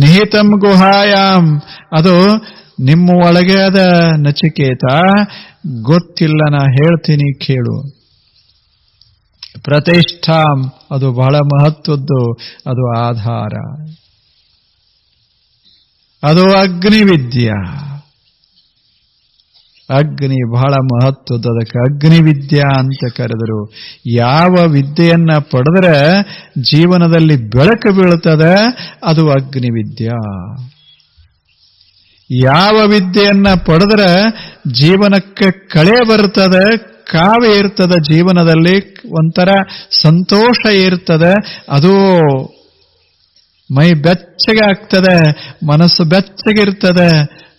ನಿಹಿತಂ ಗುಹಾಯಾಮ್, ಅದು ನಿಮ್ಮ ಒಳಗೆ ಅದ ನಚಿಕೇತ. ಗೊತ್ತಿಲ್ಲ, ನಾ ಹೇಳ್ತೀನಿ ಕೇಳು. ಪ್ರತಿಷ್ಠಾಂ, ಅದು ಬಹಳ ಮಹತ್ವದ್ದು. ಅದು ಆಧಾರ, ಅದು ಅಗ್ನಿವಿದ್ಯಾ. ಅಗ್ನಿ ಬಹಳ ಮಹತ್ವದ್ದು, ಅದಕ್ಕೆ ಅಗ್ನಿವಿದ್ಯಾ ಅಂತ ಕರೆದರು. ಯಾವ ವಿದ್ಯೆಯನ್ನ ಪಡೆದ್ರೆ ಜೀವನದಲ್ಲಿ ಬೆಳಕು ಬೀಳುತ್ತದೆ, ಅದು ಅಗ್ನಿವಿದ್ಯಾ. ಯಾವ ವಿದ್ಯೆಯನ್ನ ಪಡೆದ್ರೆ ಜೀವನಕ್ಕೆ ಕಳೆ ಬರ್ತದೆ, ಕಾವೇ ಇರ್ತದೆ, ಜೀವನದಲ್ಲಿ ಒಂಥರ ಸಂತೋಷ ಇರ್ತದೆ, ಅದು ಮೈ ಬೆಚ್ಚಗೆ ಆಗ್ತದೆ, ಮನಸ್ಸು ಬೆಚ್ಚಗಿರ್ತದೆ,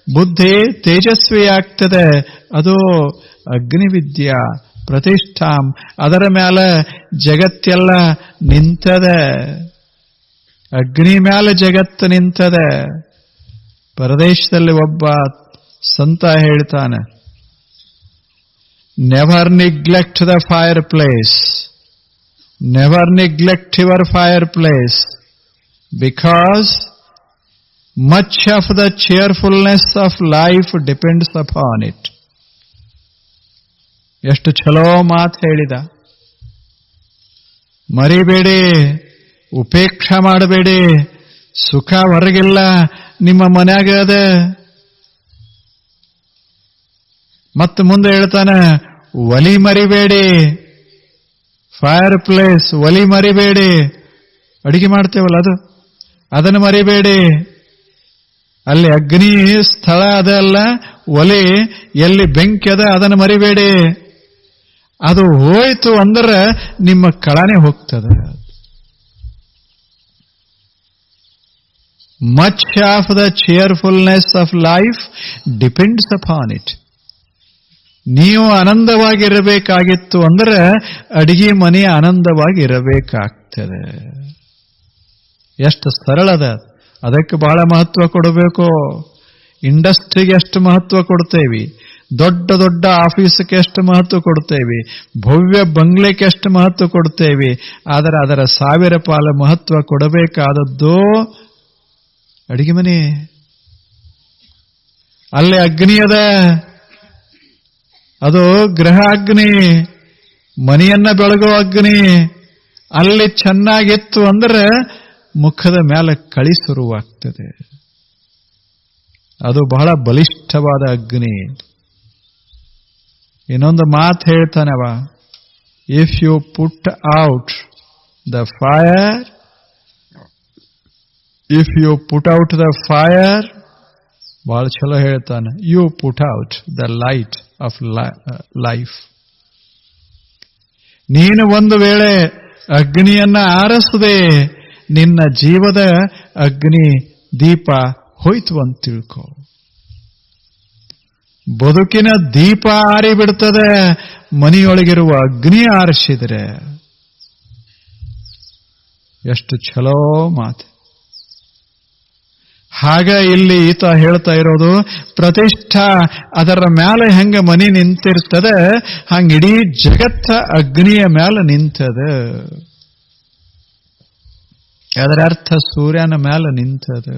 ಬುದ್ಧಿ ತೇಜಸ್ವಿ ಆಗ್ತದೆ, ಅದು ಅಗ್ನಿವಿದ್ಯಾ. ಪ್ರತಿಷ್ಠಾಂ, ಅದರ ಮೇಲೆ ಜಗತ್ತೆಲ್ಲ ನಿಂತದೆ. ಅಗ್ನಿ ಮೇಲೆ ಜಗತ್ತು ನಿಂತದೆ. ಪರದೇಶದಲ್ಲಿ ಒಬ್ಬ ಸಂತ ಹೇಳ್ತಾನೆ, never neglect the fire place, never neglect your fire place, because much of the cheerfulness of life depends upon it. ಎಷ್ಟು ಚಲೋ ಮಾತು ಹೇಳಿದ. ಮರಿಬೇಡಿ, ಉಪೇಕ್ಷೆ ಮಾಡಬೇಡಿ. ಸುಖ ಹೊರಗಿಲ್ಲ, ನಿಮ್ಮ ಮನ್ಯಾಗ ಅದ. ಮತ್ತೆ ಮುಂದೆ ಹೇಳ್ತಾನೆ, ಒಲಿ ಮರಿಬೇಡಿ. ಫೈರ್ ಪ್ಲೇಸ್, ಒಲಿ ಮರಿಬೇಡಿ. ಅಡಿಗೆ ಮಾಡ್ತೇವಲ್ಲ ಅದು, ಅದನ್ನು ಮರಿಬೇಡಿ. ಅಲ್ಲಿ ಅಗ್ನಿ ಸ್ಥಳ ಅದಲ್ಲ, ಒಲೆ ಎಲ್ಲಿ ಬೆಂಕಿ ಅದ, ಅದನ್ನು ಮರಿಬೇಡಿ. ಅದು ಹೋಯ್ತು ಅಂದ್ರೆ ನಿಮ್ಮ ಕಳನೆ ಹೋಗ್ತದೆ. Much of the cheerfulness of life depends upon it. ನೀವು ಆನಂದವಾಗಿರಬೇಕಾಗಿತ್ತು ಅಂದ್ರೆ ಅಡಿಗೆ ಮನೆ ಆನಂದವಾಗಿರಬೇಕಾಗ್ತದೆ. ಎಷ್ಟು ಸರಳದ. ಅದಕ್ಕೆ ಬಹಳ ಮಹತ್ವ ಕೊಡಬೇಕು. ಇಂಡಸ್ಟ್ರಿಗೆ ಎಷ್ಟು ಮಹತ್ವ ಕೊಡ್ತೇವೆ, ದೊಡ್ಡ ದೊಡ್ಡ ಆಫೀಸ್ಗೆ ಎಷ್ಟು ಮಹತ್ವ ಕೊಡ್ತೇವೆ, ಭವ್ಯ ಬಂಗ್ಲೆಗೆ ಎಷ್ಟು ಮಹತ್ವ ಕೊಡ್ತೇವೆ. ಆದರೆ ಅದರ 1000 ಪಾಲು ಮಹತ್ವ ಕೊಡಬೇಕಾದದ್ದು ಅಡಿಗೆ ಮನೆ. ಅಲ್ಲಿ ಅಗ್ನಿ ಅದ, ಅದು ಗೃಹ ಅಗ್ನಿ, ಮನೆಯನ್ನ ಬೆಳಗೋ ಅಗ್ನಿ. ಅಲ್ಲಿ ಚೆನ್ನಾಗಿತ್ತು ಅಂದ್ರೆ ಮುಖದ ಮೇಲೆ ಕಳಿ ಶುರುವಾಗ್ತದೆ. ಅದು ಬಹಳ ಬಲಿಷ್ಠವಾದ ಅಗ್ನಿ. ಇನ್ನೊಂದು ಮಾತು ಹೇಳ್ತಾನವ, if you put out the fire, if you put out the fire, ಬಹಳ ಚಲೋ ಹೇಳ್ತಾನೆ, you put out the light of life. ನೀನು ಒಂದು ವೇಳೆ ಅಗ್ನಿಯನ್ನ ಆರಿಸದೆ ನಿನ್ನ ಜೀವದ ಅಗ್ನಿ ದೀಪ ಹೋಯ್ತು ಅಂತ ತಿಳ್ಕೊ. ಬದುಕಿನ ದೀಪ ಆರಿ ಬಿಡ್ತದೆ ಮನೆಯೊಳಗಿರುವ ಅಗ್ನಿ ಆರಿಸಿದ್ರೆ. ಎಷ್ಟು ಚಲೋ ಮಾತು. ಹಾಗ ಇಲ್ಲಿ ಈತ ಹೇಳ್ತಾ ಇರೋದು, ಪ್ರತಿಷ್ಠಾ ಅದರ ಮೇಲೆ ಹೆಂಗ ಮನಿ ನಿಂತಿರ್ತದೆ ಹಂಗ ಇಡೀ ಜಗತ್ತ ಅಗ್ನಿಯ ಮೇಲೆ ನಿಂತದ. ಅದರ ಅರ್ಥ ಸೂರ್ಯನ ಮೇಲೆ ನಿಂತದ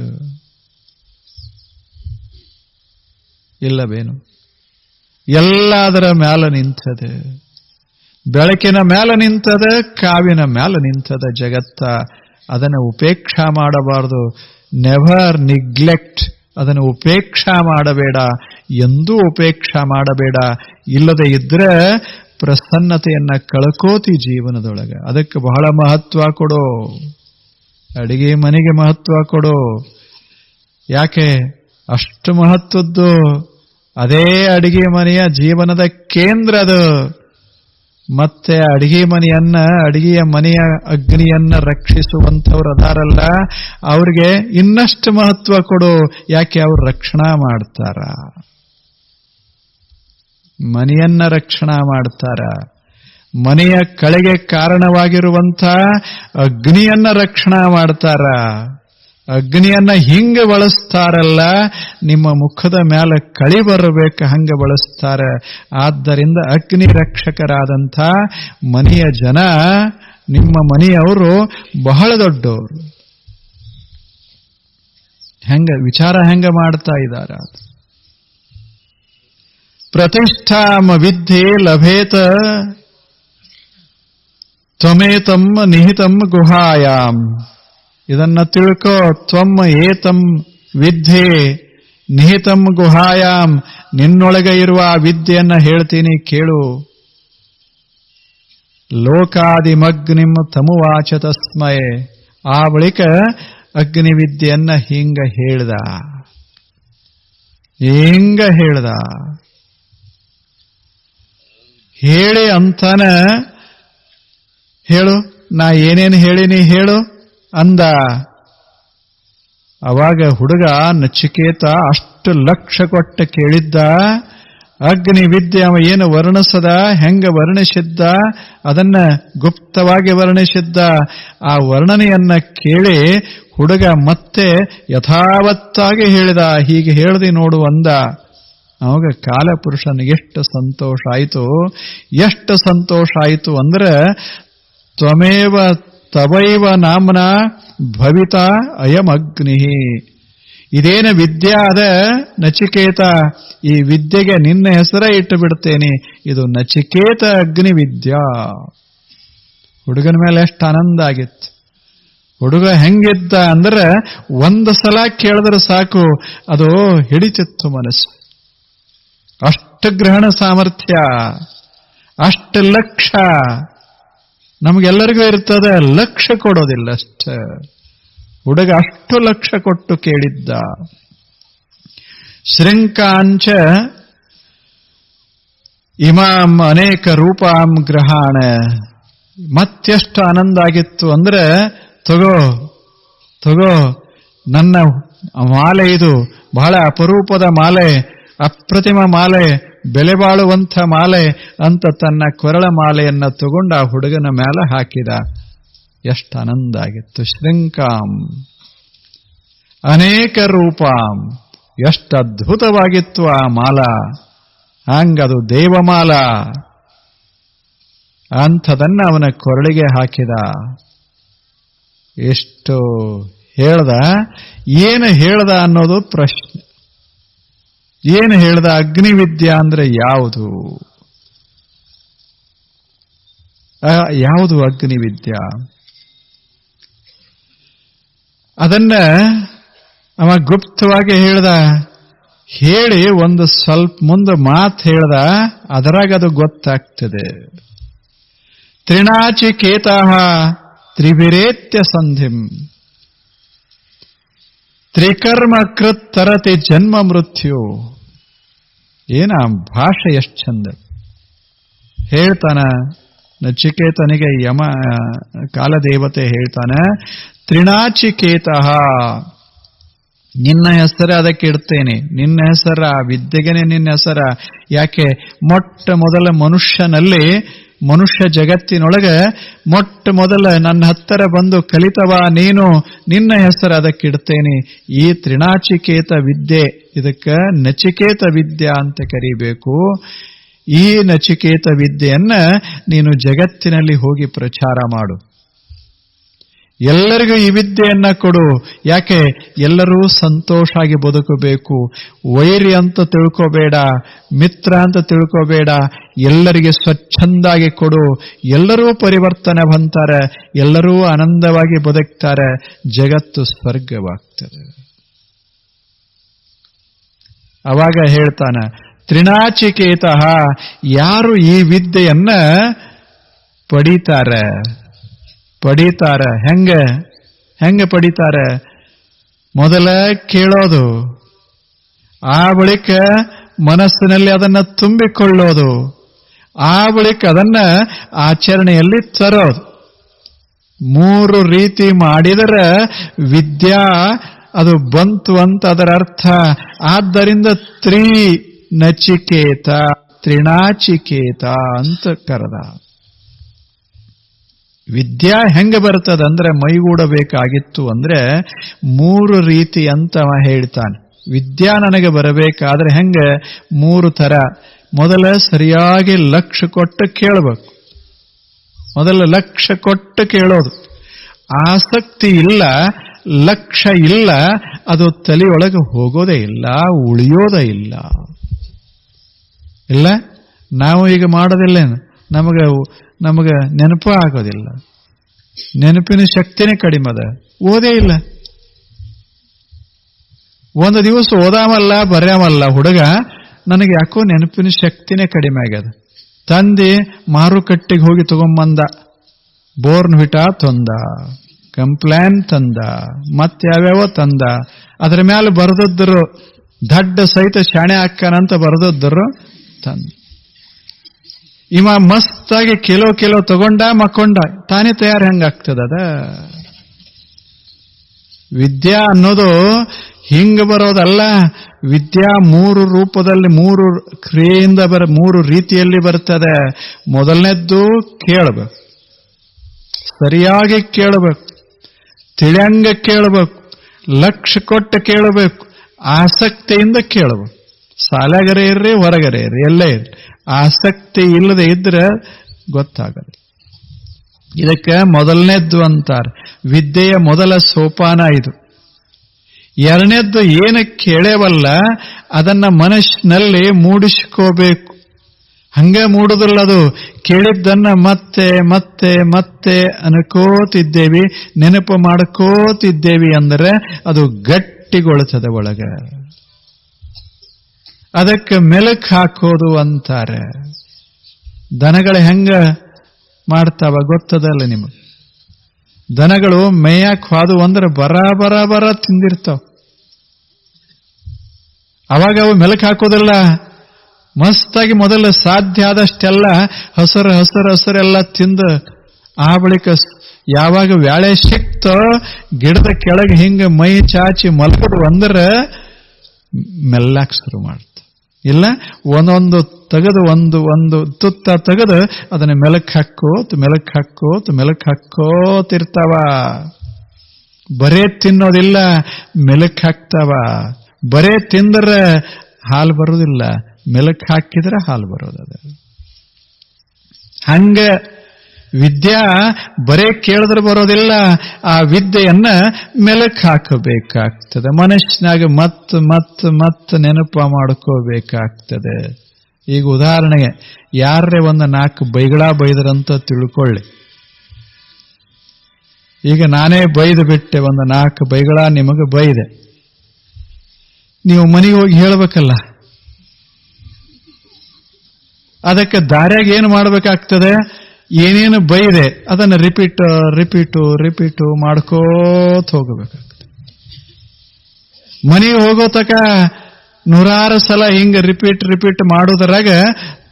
ಇಲ್ಲವೇನು? ಎಲ್ಲದರ ಮೇಲೆ ನಿಂತದ. ಬೆಳಕಿನ ಮೇಲೆ ನಿಂತದ, ಕಾವಿನ ಮೇಲೆ ನಿಂತದ ಜಗತ್ತ. ಅದನ್ನು ಉಪೇಕ್ಷಾ ಮಾಡಬಾರದು. Never neglect. ಅದನ್ನು ಉಪೇಕ್ಷಾ ಮಾಡಬೇಡ, ಎಂದೂ ಉಪೇಕ್ಷಾ ಮಾಡಬೇಡ. ಇಲ್ಲದೆ ಇದ್ರೆ ಪ್ರಸನ್ನತೆಯನ್ನ ಕಳ್ಕೋತಿ ಜೀವನದೊಳಗ. ಅದಕ್ಕೆ ಬಹಳ ಮಹತ್ವ ಕೊಡು. ಅಡಿಗೆ ಮನೆಗೆ ಮಹತ್ವ ಕೊಡು. ಯಾಕೆ ಅಷ್ಟು ಮಹತ್ವದ್ದು? ಅದೇ ಅಡಿಗೆ ಮನೆಯ ಜೀವನದ ಕೇಂದ್ರ ಅದು. ಮತ್ತೆ ಅಡಿಗೆ ಅಡಿಗೆಯ ಮನೆಯ ಅಗ್ನಿಯನ್ನ ರಕ್ಷಿಸುವಂಥವ್ರು ಅದಾರಲ್ಲ, ಅವ್ರಿಗೆ ಇನ್ನಷ್ಟು ಮಹತ್ವ ಕೊಡು. ಯಾಕೆ? ಅವ್ರು ರಕ್ಷಣಾ ಮಾಡ್ತಾರ, ಮನೆಯನ್ನ ರಕ್ಷಣಾ ಮಾಡ್ತಾರ. ಮನೆಯ ಕಳೆಗೆ ಕಾರಣವಾಗಿರುವಂಥ ಅಗ್ನಿಯನ್ನ ರಕ್ಷಣಾ ಮಾಡ್ತಾರ. ಅಗ್ನಿಯನ್ನ ಹಿಂಗೆ ಬಳಸ್ತಾರಲ್ಲ, ನಿಮ್ಮ ಮುಖದ ಮೇಲೆ ಕಳಿ ಬರಬೇಕು ಹಂಗೆ ಬಳಸ್ತಾರೆ. ಆದ್ದರಿಂದ ಅಗ್ನಿ ರಕ್ಷಕರಾದಂಥ ಮನೆಯ ಜನ, ನಿಮ್ಮ ಮನೆಯವರು ಬಹಳ ದೊಡ್ಡವರು. ವಿಚಾರ ಹೆಂಗ ಮಾಡ್ತಾ ಇದ್ದಾರ. ಪ್ರತಿಷ್ಠಾಮ ವಿದ್ಯೆ ಲಭೇತ ತ್ವಮೇತಂ ನಿಹಿತಂ ಗುಹಾಯಾಮ್. ಇದನ್ನ ತಿಳ್ಕೋ. ತ್ವಂ ಏತಂ ವಿದ್ಯೆ ನಿಹಿತಂ ಗುಹಾಯಾಮ್. ನಿನ್ನೊಳಗೆ ಇರುವ ಆ ವಿದ್ಯೆಯನ್ನ ಹೇಳ್ತೀನಿ ಕೇಳು. ಲೋಕಾದಿಮಗ್ನಿಂ ತಮುವಾಚ ತಸ್ಮೈ. ಆ ಬಳಿಕ ಅಗ್ನಿವಿದ್ಯೆಯನ್ನ ಹಿಂಗ ಹೇಳ್ದ. ಹೇಳಿ ಅಂತಾನ, ಹೇಳು ನಾ ಏನೇನು ಹೇಳಿನಿ ಹೇಳು ಅಂದ. ಅವಾಗ ಹುಡುಗ ನಚಿಕೇತ ಅಷ್ಟು ಲಕ್ಷ ಕೊಟ್ಟ ಕೇಳಿದ್ದ. ಅಗ್ನಿ ವಿದ್ಯೆ ಅವ ಏನು ವರ್ಣಿಸದ, ಹೆಂಗ ವರ್ಣಿಸಿದ್ದ ಅದನ್ನ ಗುಪ್ತವಾಗಿ ವರ್ಣಿಸಿದ್ದ. ಆ ವರ್ಣನೆಯನ್ನ ಕೇಳಿ ಹುಡುಗ ಮತ್ತೆ ಯಥಾವತ್ತಾಗಿ ಹೇಳಿದ. ಹೀಗೆ ಹೇಳ್ದಿ ನೋಡು ಅಂದ. ಅವಾಗ ಕಾಲಪುರುಷನಿಗೆ ಎಷ್ಟು ಸಂತೋಷ ಆಯಿತು. ಎಷ್ಟು ಸಂತೋಷ ಆಯಿತು ಅಂದ್ರೆ, ತ್ವಮೇವ ತವೈವ ನಾಮ್ನ ಭವಿತ ಅಯಮಗ್ನಿ. ಇದೇನು ವಿದ್ಯೆ ಅದ ನಚಿಕೇತ, ಈ ವಿದ್ಯೆಗೆ ನಿನ್ನ ಹೆಸರ ಇಟ್ಟು ಬಿಡ್ತೇನೆ. ಇದು ನಚಿಕೇತ ಅಗ್ನಿ ವಿದ್ಯಾ. ಹುಡುಗನ ಮೇಲೆ ಎಷ್ಟು ಆನಂದ ಆಗಿತ್ತು. ಹುಡುಗ ಹೆಂಗಿದ್ದ ಅಂದ್ರೆ, ಒಂದು ಸಲ ಕೇಳಿದ್ರೆ ಸಾಕು ಅದು ಹಿಡಿತಿತ್ತು ಮನಸ್ಸು. ಅಷ್ಟು ಗ್ರಹಣ ಸಾಮರ್ಥ್ಯ, ಅಷ್ಟು ಲಕ್ಷ. ನಮಗೆಲ್ಲರಿಗೂ ಇರ್ತದೆ, ಲಕ್ಷ ಕೊಡೋದಿಲ್ಲ ಅಷ್ಟ. ಹುಡುಗ ಅಷ್ಟು ಲಕ್ಷ ಕೊಟ್ಟು ಕೇಳಿದ್ದ. ಶೃಂಕಾಂಚ ಇಮಾಂ ಅನೇಕ ರೂಪಾಂ ಗ್ರಹಾಣ. ಮತ್ತೆಷ್ಟು ಆನಂದ ಆಗಿತ್ತು ಅಂದ್ರೆ, ತಗೋ ನನ್ನ ಮಾಲೆ, ಇದು ಬಹಳ ಅಪರೂಪದ ಮಾಲೆ, ಅಪ್ರತಿಮ ಮಾಲೆ, ಬೆಲೆ ಬಾಳುವಂಥ ಮಾಲೆ ಅಂತ ತನ್ನ ಕೊರಳ ಮಾಲೆಯನ್ನ ತಗೊಂಡು ಆ ಹುಡುಗನ ಮೇಲೆ ಹಾಕಿದ. ಎಷ್ಟು ಆನಂದ ಆಗಿತ್ತು. ಶೃಂಕಾಂ ಅನೇಕ ರೂಪಾಂ. ಎಷ್ಟು ಅದ್ಭುತವಾಗಿತ್ತು ಆ ಮಾಲ. ಹಂಗದು ದೇವಮಾಲ. ಅಂಥದನ್ನ ಅವನ ಕೊರಳಿಗೆ ಹಾಕಿದ. ಎಷ್ಟು ಹೇಳ್ದ, ಏನು ಹೇಳ್ದ ಅನ್ನೋದು ಪ್ರಶ್ನೆ. ಏನು ಹೇಳ್ದ? ಅಗ್ನಿವಿದ್ಯಾ ಅಂದ್ರೆ ಯಾವುದು? ಯಾವುದು ಅಗ್ನಿವಿದ್ಯಾ? ಅದನ್ನ ಅವ ಗುಪ್ತವಾಗಿ ಹೇಳ್ದ. ಹೇಳಿ ಒಂದು ಸ್ವಲ್ಪ ಮುಂದೆ ಮಾತು ಹೇಳ್ದ, ಅದರಾಗ ಅದು ಗೊತ್ತಾಗ್ತದೆ. ತ್ರಿನಾಚಿಕೇತಃ ತ್ರಿವಿರೇತ್ಯ ಸಂಧಿಂ ತ್ರಿಕರ್ಮ ಕೃತ್ ತರತಿ ಜನ್ಮ ಮೃತ್ಯು. ಏನ ಭಾಷೆ ಎಷ್ಟು ಚಂದ ಹೇಳ್ತಾನ. ನಚಿಕೇತನಿಗೆ ಯಮ ಕಾಲದೇವತೆ ಹೇಳ್ತಾನ, ತ್ರಿನಾಚಿಕೇತಃ, ನಿನ್ನ ಹೆಸರ ಅದಕ್ಕೆ ಇಡ್ತೇನೆ. ನಿನ್ನ ಹೆಸರ ವಿದ್ಯೆಗೆನೆ ನಿನ್ನ ಹೆಸರ. ಯಾಕೆ? ಮೊಟ್ಟ ಮೊದಲ ಮನುಷ್ಯನಲ್ಲಿ, ಮನುಷ್ಯ ಜಗತ್ತಿನೊಳಗೆ ಮೊಟ್ಟ ಮೊದಲ ನನ್ನ ಹತ್ತಿರ ಬಂದು ಕಲಿತವ ನೀನು, ನಿನ್ನ ಹೆಸರು ಅದಕ್ಕಿಡ್ತೇನೆ. ಈ ತ್ರಿನಾಚಿಕೇತ ವಿದ್ಯೆ, ಇದಕ್ಕೆ ನಚಿಕೇತ ವಿದ್ಯಾ ಅಂತ ಕರಿಬೇಕು. ಈ ನಚಿಕೇತ ವಿದ್ಯೆಯನ್ನ ನೀನು ಜಗತ್ತಿನಲ್ಲಿ ಹೋಗಿ ಪ್ರಚಾರ ಮಾಡು. ಎಲ್ಲರಿಗೂ ಈ ವಿದ್ಯೆಯನ್ನ ಕೊಡು. ಯಾಕೆ? ಎಲ್ಲರೂ ಸಂತೋಷ ಆಗಿ ಬದುಕಬೇಕು. ವೈರಿ ಅಂತ ತಿಳ್ಕೋಬೇಡ, ಮಿತ್ರ ಅಂತ ತಿಳ್ಕೋಬೇಡ. ಎಲ್ಲರಿಗೆ ಸ್ವಚ್ಛಂದಾಗಿ ಕೊಡು. ಎಲ್ಲರೂ ಪರಿವರ್ತನೆ ಹೊಂತಾರೆ, ಎಲ್ಲರೂ ಆನಂದವಾಗಿ ಬದುಕ್ತಾರೆ, ಜಗತ್ತು ಸ್ವರ್ಗವಾಗ್ತದೆ. ಅವಾಗ ಹೇಳ್ತಾನ, ತ್ರಿನಾಚಿಕೇತಃ, ಯಾರು ಈ ವಿದ್ಯೆಯನ್ನ ಪಡೀತಾರೆ. ಹೆಂಗೆ ಪಡೀತಾರೆ? ಮೊದಲ ಕೇಳೋದು, ಆ ಬಳಿಕ ಮನಸ್ಸಿನಲ್ಲಿ ಅದನ್ನ ತುಂಬಿಕೊಳ್ಳೋದು, ಆ ಬಳಿಕ ಅದನ್ನ ಆಚರಣೆಯಲ್ಲಿ ತರೋದು. 3 ರೀತಿ ಮಾಡಿದರೆ ವಿದ್ಯಾ ಅದು ಬಂತು ಅಂತ ಅದರ ಅರ್ಥ. ಆದ್ದರಿಂದ ನಚಿಕೇತ, ತ್ರಿನಾಚಿಕೇತ ಅಂತ ಕರೆದ. ವಿದ್ಯಾ ಹೆಂಗೆ ಬರ್ತದಂದ್ರೆ, ಮೈಗೂಡಬೇಕಾಗಿತ್ತು ಅಂದ್ರೆ 3 ರೀತಿ ಅಂತ ಹೇಳ್ತಾನೆ. ವಿದ್ಯಾ ನನಗೆ ಬರಬೇಕಾದ್ರೆ ಹೆಂಗೆ? 3 ಥರ. ಮೊದಲ ಸರಿಯಾಗಿ ಲಕ್ಷ್ಯ ಕೊಟ್ಟು ಕೇಳಬೇಕು. ಮೊದಲ ಲಕ್ಷ್ಯ ಕೊಟ್ಟು ಕೇಳೋದು. ಆಸಕ್ತಿ ಇಲ್ಲ, ಲಕ್ಷ್ಯ ಇಲ್ಲ, ಅದು ತಲೆಯೊಳಗೆ ಹೋಗೋದೇ ಇಲ್ಲ, ಉಳಿಯೋದೇ ಇಲ್ಲ. ಇಲ್ಲ, ನಾವು ಈಗ ಮಾಡೋದಿಲ್ಲ, ನಮಗೆ ನೆನಪು ಆಗೋದಿಲ್ಲ. ನೆನಪಿನ ಶಕ್ತಿನೇ ಕಡಿಮೆ ಅದ, ಓದೇ ಇಲ್ಲ. ಒಂದು ದಿವಸ ಓದಾಮಲ್ಲ ಬರ್ಯಾಮಲ್ಲ ಹುಡುಗ, ನನಗೆ ಯಾಕೋ ನೆನಪಿನ ಶಕ್ತಿನೇ ಕಡಿಮೆ ಆಗ್ಯದ. ತಂದೆ ಮಾರುಕಟ್ಟೆಗೆ ಹೋಗಿ ತಗೊಂಬಂದ, ಬೋರ್ನ್ವಿಟಾ ತಂದ, ಕಂಪ್ಲೇನ್ ತಂದ, ಮತ್ತಾವ್ಯಾವ ತಂದ. ಅದರ ಮೇಲೆ ಬರೆದದ್ರು ದಡ್ಡ ಸಹಿತ ಶಾಣೆ ಹಾಕ್ಕಾನಂತ ಬರೆದದ್ರು ತಂದ. ಇವ ಮಸ್ತಾಗಿ ಕಿಲೋ ತಗೊಂಡ ಮಕ್ಕೊಂಡ, ತಾನೇ ತಯಾರು ಹೆಂಗಾಗ್ತದ? ವಿದ್ಯಾ ಅನ್ನೋದು ಹಿಂಗ ಬರೋದಲ್ಲ. ವಿದ್ಯಾ 3 ರೂಪದಲ್ಲಿ, 3 ಕ್ರಿಯೆಯಿಂದ 3 ರೀತಿಯಲ್ಲಿ ಬರ್ತದೆ. ಮೊದಲನೇದ್ದು ಕೇಳಬೇಕು, ಸರಿಯಾಗಿ ಕೇಳಬೇಕು, ತಿಳಿಯಂಗ ಕೇಳಬೇಕು, ಲಕ್ಷ್ಯ ಕೊಟ್ಟು ಕೇಳಬೇಕು, ಆಸಕ್ತಿಯಿಂದ ಕೇಳಬೇಕು. ಶಾಲೆಗರೆ ಇರ್ರಿ, ಹೊರಗರೆ ಇರ್ರಿ, ಎಲ್ಲೇ ಇರ್ರಿ, ಆಸಕ್ತಿ ಇಲ್ಲದೆ ಇದ್ರೆ ಗೊತ್ತಾಗಲ್ಲ. ಇದಕ್ಕೆ ಮೊದಲನೇದ್ದು ಅಂತಾರೆ. ವಿದ್ಯೆಯ ಮೊದಲ ಸೋಪಾನ ಇದು. ಎರಡನೇದ್ದು ಏನು ಕೇಳೇವಲ್ಲ ಅದನ್ನ ಮನಸ್ಸಿನಲ್ಲಿ ಮೂಡಿಸ್ಕೋಬೇಕು. ಹಂಗೆ ಮೂಡುದಿಲ್ಲ, ಅದು ಕೇಳಿದ್ದನ್ನ ಮತ್ತೆ ಮತ್ತೆ ಮತ್ತೆ ಅನ್ಕೋತಿದ್ದೇವಿ, ನೆನಪು ಮಾಡ್ಕೋತಿದ್ದೇವಿ ಅಂದ್ರೆ ಅದು ಗಟ್ಟಿಗೊಳ್ತದೆ ಒಳಗೆ. ಅದಕ್ಕೆ ಮೆಲುಕು ಹಾಕೋದು ಅಂತಾರೆ. ದನಗಳು ಹೆಂಗ ಮಾಡ್ತಾವ ಗೊತ್ತದಲ್ಲ ನಿಮಗೆ? ದನಗಳು ಮೇಯಕ್ ಹೋದು ಅಂದ್ರೆ ಬರ ತಿಂದಿರ್ತಾವ. ಅವಾಗ ಅವು ಮೆಲುಕು ಹಾಕೋದಿಲ್ಲ, ಮಸ್ತಾಗಿ ಮೊದಲು ಸಾಧ್ಯ ಆದಷ್ಟೆಲ್ಲ ಹಸರೆಲ್ಲ ತಿಂದು ಆ ಬಳಿಕ ಯಾವಾಗ ವ್ಯಾಳೆ ಸಿಕ್ತೋ ಗಿಡದ ಕೆಳಗೆ ಹಿಂಗೆ ಮೈ ಚಾಚಿ ಮಲ್ಕೊಡು ಅಂದ್ರೆ ಮೆಲ್ಲಾಕ್ ಶುರು ಮಾಡ್ತ. ಇಲ್ಲ, ಒಂದೊಂದು ತೆಗೆದು ಒಂದು ತುತ್ತ ತೆಗೆದು ಅದನ್ನ ಮೆಲುಕು ಹಾಕೋತಿರ್ತಾವ. ಬರೇ ತಿನ್ನೋದಿಲ್ಲ, ಮೆಲುಕು ಹಾಕ್ತಾವ. ಬರೇ ತಿಂದ್ರೆ ಹಾಲು ಬರೋದಿಲ್ಲ, ಮೆಲುಕು ಹಾಕಿದ್ರೆ ಹಾಲು ಬರೋದದ. ಹಂಗ ವಿದ್ಯಾ ಬರೇ ಕೇಳಿದ್ರೆ ಬರೋದಿಲ್ಲ, ಆ ವಿದ್ಯೆಯನ್ನ ಮೆಲುಕು ಹಾಕಬೇಕಾಗ್ತದೆ. ಮನಸ್ಸಿನಾಗ ಮತ್ತ ನೆನಪು ಮಾಡ್ಕೋಬೇಕಾಗ್ತದೆ. ಈಗ ಉದಾಹರಣೆಗೆ ಯಾರೇ ಒಂದು 4 ಬೈಗಳ ಬೈದ್ರಂತ ತಿಳ್ಕೊಳ್ಳಿ. ಈಗ ನಾನೇ ಬೈದು ಬಿಟ್ಟೆ, ಒಂದು 4 ಬೈಗಳ ನಿಮಗೆ ಬೈದೆ. ನೀವು ಮನೆಗೆ ಹೋಗಿ ಹೇಳ್ಬೇಕಲ್ಲ. ಅದಕ್ಕೆ ದಾರ್ಯಾಗ ಏನು ಮಾಡಬೇಕಾಗ್ತದೆ? ಏನೇನು ಬೈದೆ ಅದನ್ನು ರಿಪೀಟು ಮಾಡ್ಕೋತ ಹೋಗಬೇಕಾಗ್ತದೆ. ಮನೆಗೆ ಹೋಗೋ ತಕ 100 ಸಲ ಹಿಂಗೆ ರಿಪೀಟ್ ಮಾಡೋದ್ರಾಗ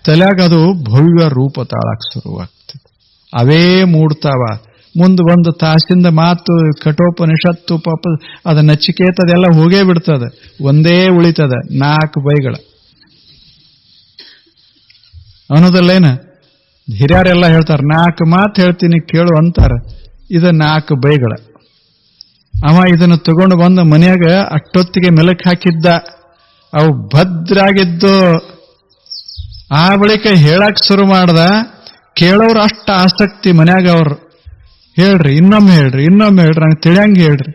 ತಲೆಯಾಗ ಅದು ಭವ್ಯ ರೂಪ ತಾಳಕ್ಕೆ ಶುರುವಾಗ್ತದೆ. ಅವೇ ಮೂಡ್ತಾವ. ಮುಂದೆ 1 ತಾಸಿಂದ ಮಾತು ಕಠೋಪನಿಷತ್ತು ಪಾಪ ಅದ ನಚಿಕೇತದೆಲ್ಲ ಹೋಗೇ ಬಿಡ್ತದೆ. ಒಂದೇ ಉಳಿತದೆ 4 ಬೈಗಳ. ಅನ್ನೋದಲ್ಲೇನ ಹಿರಿಯರೆಲ್ಲ ಹೇಳ್ತಾರೆ, 4 ಮಾತು ಹೇಳ್ತೀನಿ ಕೇಳು ಅಂತಾರೆ. ಇದು 4 ಬೈಗಳ. ಅವ ಇದನ್ನು ತಗೊಂಡು ಬಂದ ಮನೆಯಾಗ ಅಷ್ಟೊತ್ತಿಗೆ ಮೆಲಕ್ ಹಾಕಿದ್ದ. ಅವು ಭದ್ರಾಗಿದ್ದು. ಆ ಬಳಿಕ ಹೇಳಕ್ ಶುರು ಮಾಡ್ದ. ಕೇಳೋರು ಅಷ್ಟ ಆಸಕ್ತಿ ಮನ್ಯಾಗ. ಅವ್ರು ಹೇಳ್ರಿ, ಇನ್ನೊಮ್ಮೆ ಹೇಳ್ರಿ, ನಂಗೆ ತಿಳಿಯಂಗೆ ಹೇಳ್ರಿ.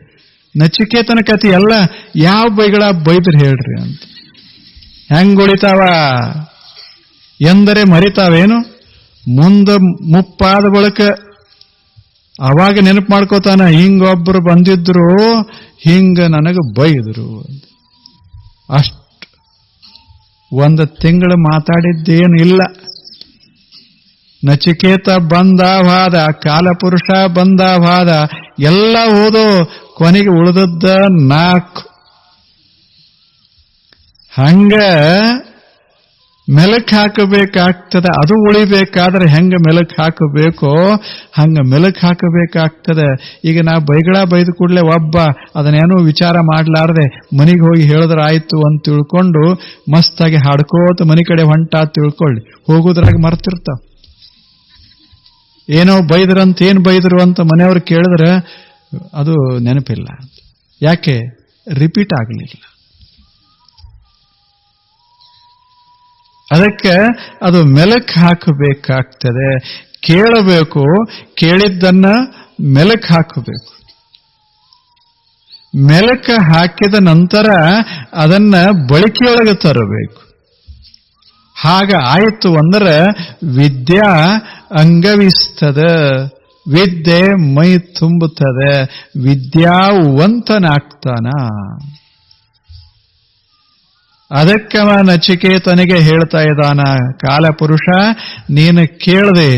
ನಚಿಕೇತನ ಕತಿ ಎಲ್ಲ ಯಾವ ಬೈಗಳ ಬೈದ್ರಿ ಹೇಳ್ರಿ ಅಂತ. ಹೆಂಗ್ ಉಳಿತಾವ ಎಂದರೆ ಮರಿತಾವೇನು? ಮುಂದೆ ಮುಪ್ಪಾದ ಬಳಿಕ ಅವಾಗ ನೆನಪು ಮಾಡ್ಕೋತಾನ, ಹಿಂಗೊಬ್ರು ಬಂದಿದ್ರು, ಹಿಂಗ ನನಗೆ ಬೈದ್ರು. ಅಷ್ಟು 1 ತಿಂಗಳು ಮಾತಾಡಿದ್ದೇನು ಇಲ್ಲ. ನಚಿಕೇತ ಬಂದಾವಾದ, ಕಾಲಪುರುಷ ಬಂದಾವಾದ, ಎಲ್ಲ ಹೋದೋ. ಕೊನೆಗೆ ಉಳಿದದ್ದ 4. ಹಂಗ ಮೆಲಕ್ ಹಾಕಬೇಕಾಗ್ತದೆ. ಅದು ಉಳಿಬೇಕಾದ್ರೆ ಹೆಂಗ ಮೆಲಕ್ ಹಾಕಬೇಕೋ ಹಂಗ ಮೆಲಕ್ ಹಾಕಬೇಕಾಗ್ತದೆ. ಈಗ ನಾ ಬೈಗಳ ಬೈದು ಕೂಡಲೇ ಒಬ್ಬ ಅದನ್ನೇನೋ ವಿಚಾರ ಮಾಡ್ಲಾರ್ದೆ ಮನೆಗೆ ಹೋಗಿ ಹೇಳಿದ್ರೆ ಆಯ್ತು ಅಂತ ತಿಳ್ಕೊಂಡು ಮಸ್ತಾಗಿ ಹಾಡ್ಕೋತ ಮನೆ ಕಡೆ ಹೊಂಟ ತಿಳ್ಕೊಳ್ಳಿ. ಹೋಗೋದ್ರಾಗ ಮರ್ತಿರ್ತಾವ. ಏನೋ ಬೈದ್ರಂತ, ಏನ್ ಬೈದ್ರು ಅಂತ ಮನೆಯವ್ರು ಕೇಳಿದ್ರೆ ಅದು ನೆನಪಿಲ್ಲ. ಯಾಕೆ? ರಿಪೀಟ್ ಆಗಲಿಲ್ಲ. ಅದಕ್ಕೆ ಅದು ಮೆಲಕ್ ಹಾಕಬೇಕಾಗ್ತದೆ. ಕೇಳಬೇಕು, ಕೇಳಿದ್ದನ್ನ ಮೆಲಕ್ ಹಾಕಬೇಕು. ಮೆಲಕ ಹಾಕಿದ ನಂತರ ಅದನ್ನ ಬಳಕೆಯೊಳಗೆ ತರಬೇಕು. ಹಾಗ ಆಯಿತು ಅಂದ್ರೆ ವಿದ್ಯಾ ಅಂಗವಿಸ್ತದ, ವಿದ್ಯೆ ಮೈ ತುಂಬುತ್ತದೆ, ವಿದ್ಯಾವಂತನಾಗ್ತಾನ. ಅದಕ್ಕೆ ನಚಿಕೇತನಿಗೆ ಹೇಳ್ತಾ ಇದ್ದಾನ, ಕಾಲಪುರುಷ ನೀನು ಕೇಳದೆ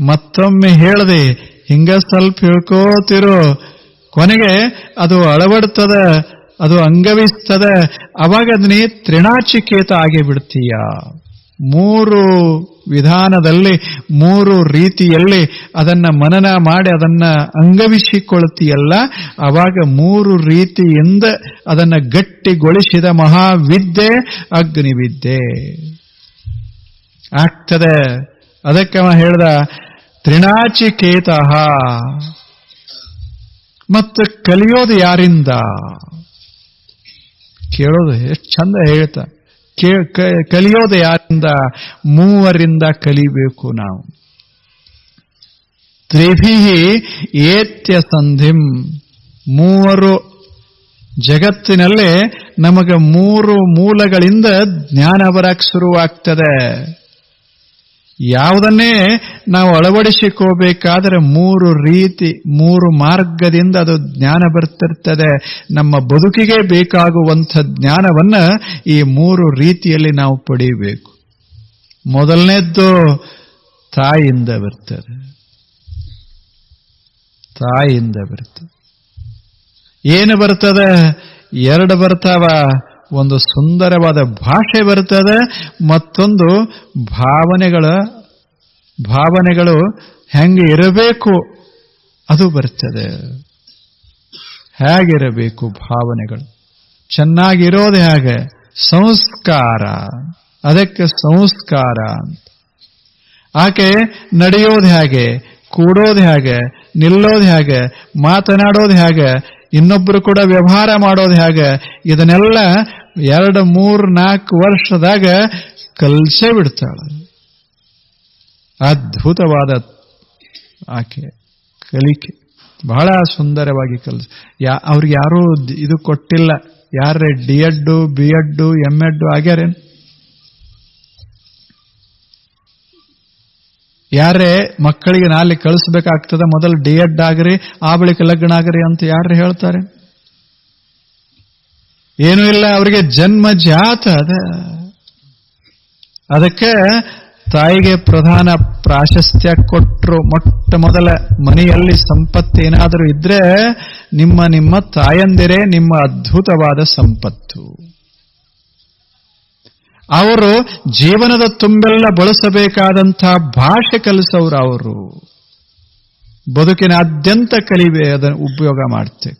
ಮತ್ತೊಮ್ಮೆ ಹೇಳದೆ ಹಿಂಗ ಸ್ವಲ್ಪ ಹೇಳ್ಕೋತಿರೋ, ಕೊನೆಗೆ ಅದು ಅಳವಡ್ತದ, ಅದು ಅಂಗವಿಸ್ತದ. ಅವಾಗ ನೀ ತ್ರಿಣಾಚಿಕೇತ ಆಗಿ ಬಿಡ್ತೀಯ. 3 ವಿಧಾನದಲ್ಲಿ 3 ರೀತಿಯಲ್ಲಿ ಅದನ್ನ ಮನನ ಮಾಡಿ ಅದನ್ನ ಅಂಗವಿಸಿಕೊಳ್ತೀಯಲ್ಲ, ಅವಾಗ 3 ರೀತಿಯಿಂದ ಅದನ್ನ ಗಟ್ಟಿಗೊಳಿಸಿದ ಮಹಾವಿದ್ಯೆ ಅಗ್ನಿವಿದ್ಯೆ ಆಗ್ತದೆ. ಅದಕ್ಕೆ ಅವ ಹೇಳ್ದ ತ್ರಿಣಾಚಿಕೇತ. ಮತ್ತು ಕಲಿಯೋದು ಯಾರಿಂದ? ಕೇಳೋದು ಎಷ್ಟು ಚಂದ ಹೇಳ್ತಾ. ಕಲಿಯೋದು ಯಾರಿಂದ? 3ರಿಂದ ಕಲಿಬೇಕು ನಾವು. ತ್ರಿಭಿಹಿ ಏತ್ಯ ಸಂಧಿಂ. 3 ಜಗತ್ತಿನಲ್ಲೇ ನಮಗೆ 3 ಮೂಲಗಳಿಂದ ಜ್ಞಾನ ಬರಕ್ಕೆ ಶುರುವಾಗ್ತದೆ. ಯಾವುದನ್ನೇ ನಾವು ಅಳವಡಿಸಿಕೋಬೇಕಾದ್ರೆ 3 ರೀತಿ 3 ಮಾರ್ಗದಿಂದ ಅದು ಜ್ಞಾನ ಬರ್ತಿರ್ತದೆ. ನಮ್ಮ ಬದುಕಿಗೆ ಬೇಕಾಗುವಂಥ ಜ್ಞಾನವನ್ನ ಈ 3 ರೀತಿಯಲ್ಲಿ ನಾವು ಪಡೆಯಬೇಕು. ಮೊದಲನೇದ್ದು ತಾಯಿಯಿಂದ ಬರ್ತದೆ. ತಾಯಿಯಿಂದ ಬರ್ತದೆ. ಏನು ಬರ್ತದೆ? 2 ಬರ್ತಾವ. ಒಂದು ಸುಂದರವಾದ ಭಾಷೆ ಬರ್ತದೆ, ಮತ್ತೊಂದು ಭಾವನೆಗಳು ಹೆಂಗೆ ಇರಬೇಕು ಅದು ಬರ್ತದೆ. ಹೇಗಿರಬೇಕು ಭಾವನೆಗಳು? ಚೆನ್ನಾಗಿರೋದು ಹೇಗೆ? ಸಂಸ್ಕಾರ. ಅದಕ್ಕೆ ಸಂಸ್ಕಾರ ಅಂತ. ಆಕೆ ನಡೆಯೋದು ಹೇಗೆ, ಕೂಡೋದು ಹೇಗೆ, ನಿಲ್ಲೋದು ಹೇಗೆ, ಮಾತನಾಡೋದು ಹೇಗೆ, ಇನ್ನೊಬ್ರು ಕೂಡ ವ್ಯವಹಾರ ಮಾಡೋದು ಹೇಗೆ, ಇದನ್ನೆಲ್ಲ 2, 3, 4 ವರ್ಷದಾಗ ಕಲ್ಸೇ ಬಿಡ್ತಾಳೆ. ಅದ್ಭುತವಾದ ಆಕೆ ಕಲಿಕೆ, ಬಹಳ ಸುಂದರವಾಗಿ ಅವ್ರಿಗೆ ಯಾರೂ ಇದು ಕೊಟ್ಟಿಲ್ಲ. ಯಾರೇ D.Ed, B.Ed, M.Ed ಆಗ್ಯಾರೇನು? ಯಾರೇ ಮಕ್ಕಳಿಗೆ ನಾಳೆ ಕಳಿಸ್ಬೇಕಾಗ್ತದೆ, ಮೊದಲು ಡಿ.ಎಡ್ ಆಗ್ರಿ, ಆ ಬಳಿಕ ಲಗ್ನ ಆಗ್ರಿ ಅಂತ ಯಾರು ಹೇಳ್ತಾರೆ? ಏನೂ ಇಲ್ಲ, ಅವರಿಗೆ ಜನ್ಮಜಾತ ಅದ. ಅದಕ್ಕೆ ತಾಯಿಗೆ ಪ್ರಧಾನ ಪ್ರಾಶಸ್ತ್ಯ ಕೊಟ್ಟರು. ಮೊಟ್ಟ ಮೊದಲ ಮನೆಯಲ್ಲಿ ಸಂಪತ್ತು ಏನಾದರೂ ಇದ್ರೆ ನಿಮ್ಮ ತಾಯಂದಿರೇ ನಿಮ್ಮ ಅದ್ಭುತವಾದ ಸಂಪತ್ತು. ಅವರು ಜೀವನದ ತುಂಬೆಲ್ಲ ಬಳಸಬೇಕಾದಂಥ ಭಾಷೆ ಕಲಿಸೋರು. ಅವರು ಬದುಕಿನಾದ್ಯಂತ ಅದನ್ನು ಉಪಯೋಗ ಮಾಡ್ತೇವೆ.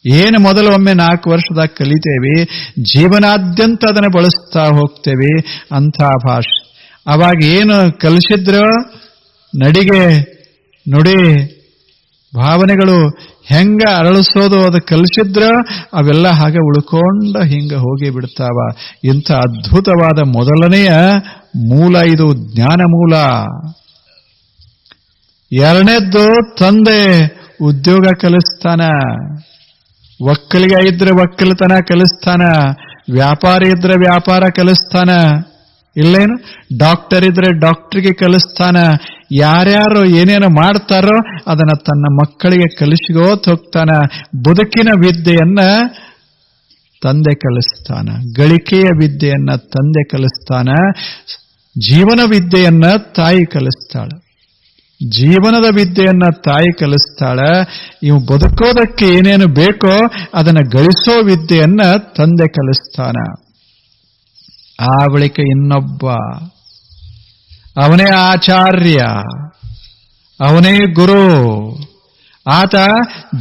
ಏನು ಮೊದಲು ಒಮ್ಮೆ 4 ವರ್ಷದಾಗ ಕಲಿತೇವೆ, ಜೀವನಾದ್ಯಂತ ಅದನ್ನು ಬಳಸ್ತಾ ಹೋಗ್ತೇವೆ. ಅಂಥ ಭಾಷೆ ಅವಾಗ ಏನು ಕಲಿಸಿದ್ರು, ನಡಿಗೆ ನುಡಿ ಭಾವನೆಗಳು ಹೆಂಗ ಅರಳಿಸೋದು ಅದು ಕಲಿಸಿದ್ರ ಅವೆಲ್ಲ ಹಾಗೆ ಉಳ್ಕೊಂಡ ಹಿಂಗ ಹೋಗಿ ಬಿಡ್ತಾವ. ಇಂಥ ಅದ್ಭುತವಾದ ಮೊದಲನೆಯ ಮೂಲ ಇದು, ಜ್ಞಾನ ಮೂಲ. ಎರಡನೇದ್ದು ತಂದೆ ಉದ್ಯೋಗ ಕಲಿಸ್ತಾನ, ಒಕ್ಕಲಿಗ ಇದ್ರೆ ಒಕ್ಕಲತನ ಕಲಿಸ್ತಾನ, ವ್ಯಾಪಾರ ಇದ್ರೆ ವ್ಯಾಪಾರ ಕಲಿಸ್ತಾನ, ಇಲ್ಲೇನು ಡಾಕ್ಟರ್ ಇದ್ರೆ ಡಾಕ್ಟರ್ಗೆ ಕಲಿಸ್ತಾನ. ಯಾರ್ಯಾರು ಏನೇನು ಮಾಡ್ತಾರೋ ಅದನ್ನ ತನ್ನ ಮಕ್ಕಳಿಗೆ ಕಲಿಸ್ಕೋತ ಹೋಗ್ತಾನ. ಬದುಕಿನ ವಿದ್ಯೆಯನ್ನ ತಂದೆ ಕಲಿಸ್ತಾನ, ಗಳಿಕೆಯ ವಿದ್ಯೆಯನ್ನ ತಂದೆ ಕಲಿಸ್ತಾನ, ಜೀವನ ವಿದ್ಯೆಯನ್ನ ತಾಯಿ ಕಲಿಸ್ತಾಳ. ಜೀವನದ ವಿದ್ಯೆಯನ್ನ ತಾಯಿ ಕಲಿಸ್ತಾಳ. ಇವು ಬದುಕೋದಕ್ಕೆ ಏನೇನು ಬೇಕೋ ಅದನ್ನ ಗಳಿಸೋ ವಿದ್ಯೆಯನ್ನ ತಂದೆ ಕಲಿಸ್ತಾನ. ಆ ಬಳಿಕ ಇನ್ನೊಬ್ಬ, ಅವನೇ ಆಚಾರ್ಯ, ಅವನೇ ಗುರು. ಆತ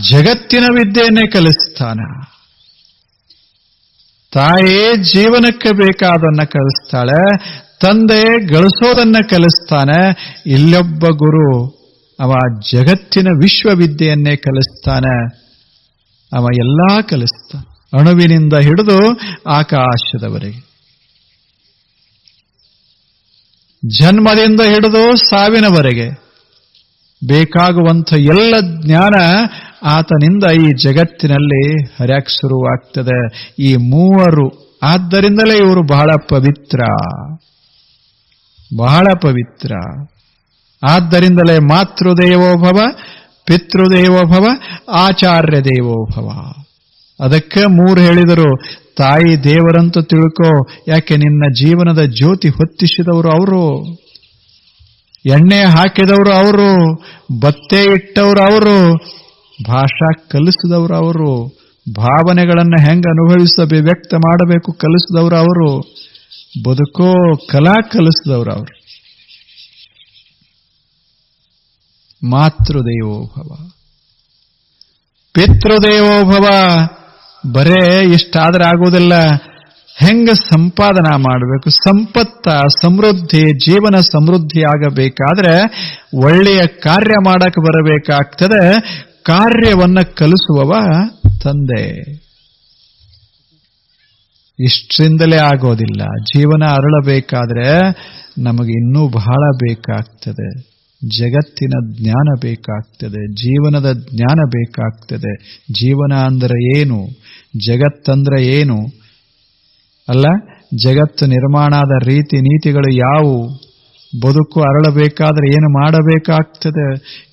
ಜಗತ್ತಿನ ವಿದ್ಯೆಯನ್ನೇ ಕಲಿಸ್ತಾನ. ತಾಯಿ ಜೀವನಕ್ಕೆ ಬೇಕಾದನ್ನ ಕಲಿಸ್ತಾಳೆ, ತಂದೆ ಗಳಿಸೋದನ್ನ ಕಲಿಸ್ತಾನೆ. ಇಲ್ಲೊಬ್ಬ ಗುರು, ಅವ ಜಗತ್ತಿನ ವಿಶ್ವವಿದ್ಯೆಯನ್ನೇ ಕಲಿಸ್ತಾನೆ. ಅವ ಎಲ್ಲಾ ಕಲಿಸ್ತಾನೆ, ಅಣುವಿನಿಂದ ಹಿಡಿದು ಆಕಾಶದವರೆಗೆ, ಜನ್ಮದಿಂದ ಹಿಡಿದು ಸಾವಿನವರೆಗೆ ಬೇಕಾಗುವಂಥ ಎಲ್ಲ ಜ್ಞಾನ ಆತನಿಂದ ಈ ಜಗತ್ತಿನಲ್ಲಿ ಹರ್ಯಾಕ್ ಶುರುವಾಗ್ತದೆ. ಈ ಮೂವರು, ಆದ್ದರಿಂದಲೇ ಇವರು ಬಹಳ ಪವಿತ್ರ, ಬಹಳ ಪವಿತ್ರ. ಆದ್ದರಿಂದಲೇ ಮಾತೃದೇವೋಭವ, ಪಿತೃದೇವೋಭವ, ಆಚಾರ್ಯ ದೇವೋಭವ. ಅದಕ್ಕೆ 3 ಹೇಳಿದರು. ತಾಯಿ ದೇವರಂತೂ ತಿಳ್ಕೋ, ಯಾಕೆ ನಿನ್ನ ಜೀವನದ ಜ್ಯೋತಿ ಹೊತ್ತಿಸಿದವರು ಅವರು, ಎಣ್ಣೆ ಹಾಕಿದವರು ಅವರು, ಬತ್ತೆ ಇಟ್ಟವರು ಅವರು, ಭಾಷಾ ಕಲಿಸಿದವರು ಅವರು, ಭಾವನೆಗಳನ್ನು ಹೆಂಗೆ ಅನುಭವಿಸಬೇಕು, ವ್ಯಕ್ತ ಮಾಡಬೇಕು ಕಲಿಸಿದವರು ಅವರು, ಬದುಕೋ ಕಲಾ ಕಲಿಸಿದವರು ಅವರು. ಮಾತೃದೇವೋಭವ, ಪಿತೃದೇವೋಭವ. ಬರೇ ಇಷ್ಟಾದ್ರೆ ಆಗೋದಿಲ್ಲ, ಹೆಂಗ ಸಂಪಾದನಾ ಮಾಡಬೇಕು, ಸಂಪತ್ತ ಸಮೃದ್ಧಿ, ಜೀವನ ಸಮೃದ್ಧಿ ಆಗಬೇಕಾದ್ರೆ ಒಳ್ಳೆಯ ಕಾರ್ಯ ಮಾಡಕ್ಕೆ ಬರಬೇಕಾಗ್ತದೆ. ಕಾರ್ಯವನ್ನ ಕಲಿಸುವವ ತಂದೆ. ಇಷ್ಟರಿಂದಲೇ ಆಗೋದಿಲ್ಲ. ಜೀವನ ಅರಳಬೇಕಾದ್ರೆ ನಮಗೆ ಇನ್ನೂ ಬಹಳ ಬೇಕಾಗ್ತದೆ. ಜಗತ್ತಿನ ಜ್ಞಾನ ಬೇಕಾಗ್ತದೆ, ಜೀವನದ ಜ್ಞಾನ ಬೇಕಾಗ್ತದೆ. ಜೀವನ ಅಂದ್ರೆ ಏನು, ಜಗತ್ತಂದ್ರೆ ಏನು ಅಲ್ಲ, ಜಗತ್ತು ನಿರ್ಮಾಣ ಆದ ರೀತಿ ನೀತಿಗಳು ಯಾವುವು, ಬದುಕು ಅರಳಬೇಕಾದ್ರೆ ಏನು ಮಾಡಬೇಕಾಗ್ತದೆ,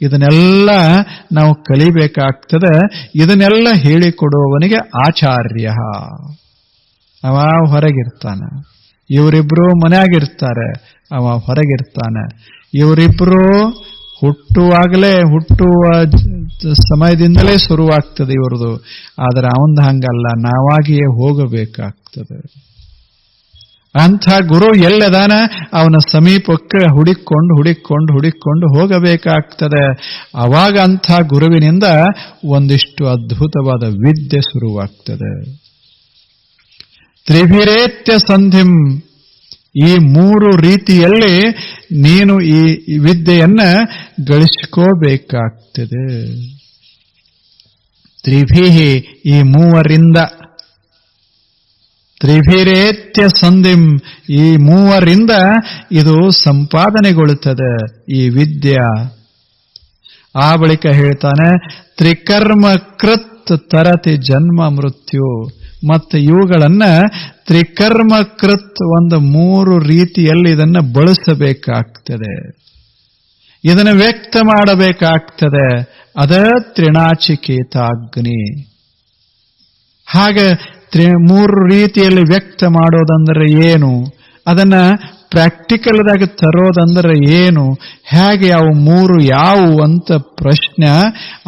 ಇದನ್ನೆಲ್ಲ ನಾವು ಕಲಿಬೇಕಾಗ್ತದೆ. ಇದನ್ನೆಲ್ಲ ಹೇಳಿಕೊಡುವವನಿಗೆ ಆಚಾರ್ಯ. ಅವ ಹೊರಗಿರ್ತಾನ, ಇವರಿಬ್ರು ಮನೆಯಾಗಿರ್ತಾರೆ, ಅವ ಹೊರಗಿರ್ತಾನೆ. ಇವರಿಬ್ರು ಹುಟ್ಟುವ ಸಮಯದಿಂದಲೇ ಶುರುವಾಗ್ತದೆ ಇವ್ರದು. ಆದರೆ ಅವಂದ ಹಂಗಲ್ಲ, ನಾವಾಗಿಯೇ ಹೋಗಬೇಕಾಗ್ತದೆ. ಅಂಥ ಗುರು ಎಲ್ಲದಾನ ಅವನ ಸಮೀಪಕ್ಕೆ ಹುಡಿಕೊಂಡು ಹೋಗಬೇಕಾಗ್ತದೆ. ಅವಾಗ ಅಂಥ ಗುರುವಿನಿಂದ ಒಂದಿಷ್ಟು ಅದ್ಭುತವಾದ ವಿದ್ಯೆ ಶುರುವಾಗ್ತದೆ. ತ್ರಿಭಿರೇತ್ಯ ಸಂಧಿಂ, ಈ 3 ರೀತಿಯಲ್ಲಿ ನೀನು ಈ ವಿದ್ಯೆಯನ್ನ ಗಳಿಸಿಕೋಬೇಕಾಗ್ತದೆ. ತ್ರಿಭಿಹಿ, ಈ 3ರಿಂದ, ತ್ರಿಭಿರೇತ್ಯ ಸಂಧಿಂ, ಈ 3ರಿಂದ ಇದು ಸಂಪಾದನೆಗೊಳ್ಳುತ್ತದೆ ಈ ವಿದ್ಯೆ. ಆ ಬಳಿಕ ಹೇಳ್ತಾನೆ, ತ್ರಿಕರ್ಮ ಕೃತ್ ತರತಿ ಜನ್ಮ ಮೃತ್ಯು. ಮತ್ತು ಇವುಗಳನ್ನ ತ್ರಿಕರ್ಮ ಕೃತ್, ಒಂದು 3 ರೀತಿಯಲ್ಲಿ ಇದನ್ನ ಬಳಸಬೇಕಾಗ್ತದೆ. ಇದನ್ನು ವ್ಯಕ್ತ ಮಾಡಬೇಕಾಗ್ತದೆ. ಅದ ತ್ರಿನಾಚಿಕೇತಾಗ್ನಿ. ಹಾಗೆ 3 ರೀತಿಯಲ್ಲಿ ವ್ಯಕ್ತ ಮಾಡೋದಂದ್ರೆ ಏನು, ಅದನ್ನ ಪ್ರಾಕ್ಟಿಕಲ್ದಾಗ ತರೋದಂದ್ರೆ ಏನು, ಹೇಗೆ ಅವು 3 ಯಾವುವು ಅಂತ ಪ್ರಶ್ನೆ.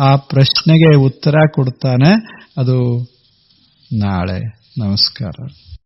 ಆ ಪ್ರಶ್ನೆಗೆ ಉತ್ತರ ಕೊಡ್ತಾನೆ ಅದು ನಾಳೆ. ನಮಸ್ಕಾರ.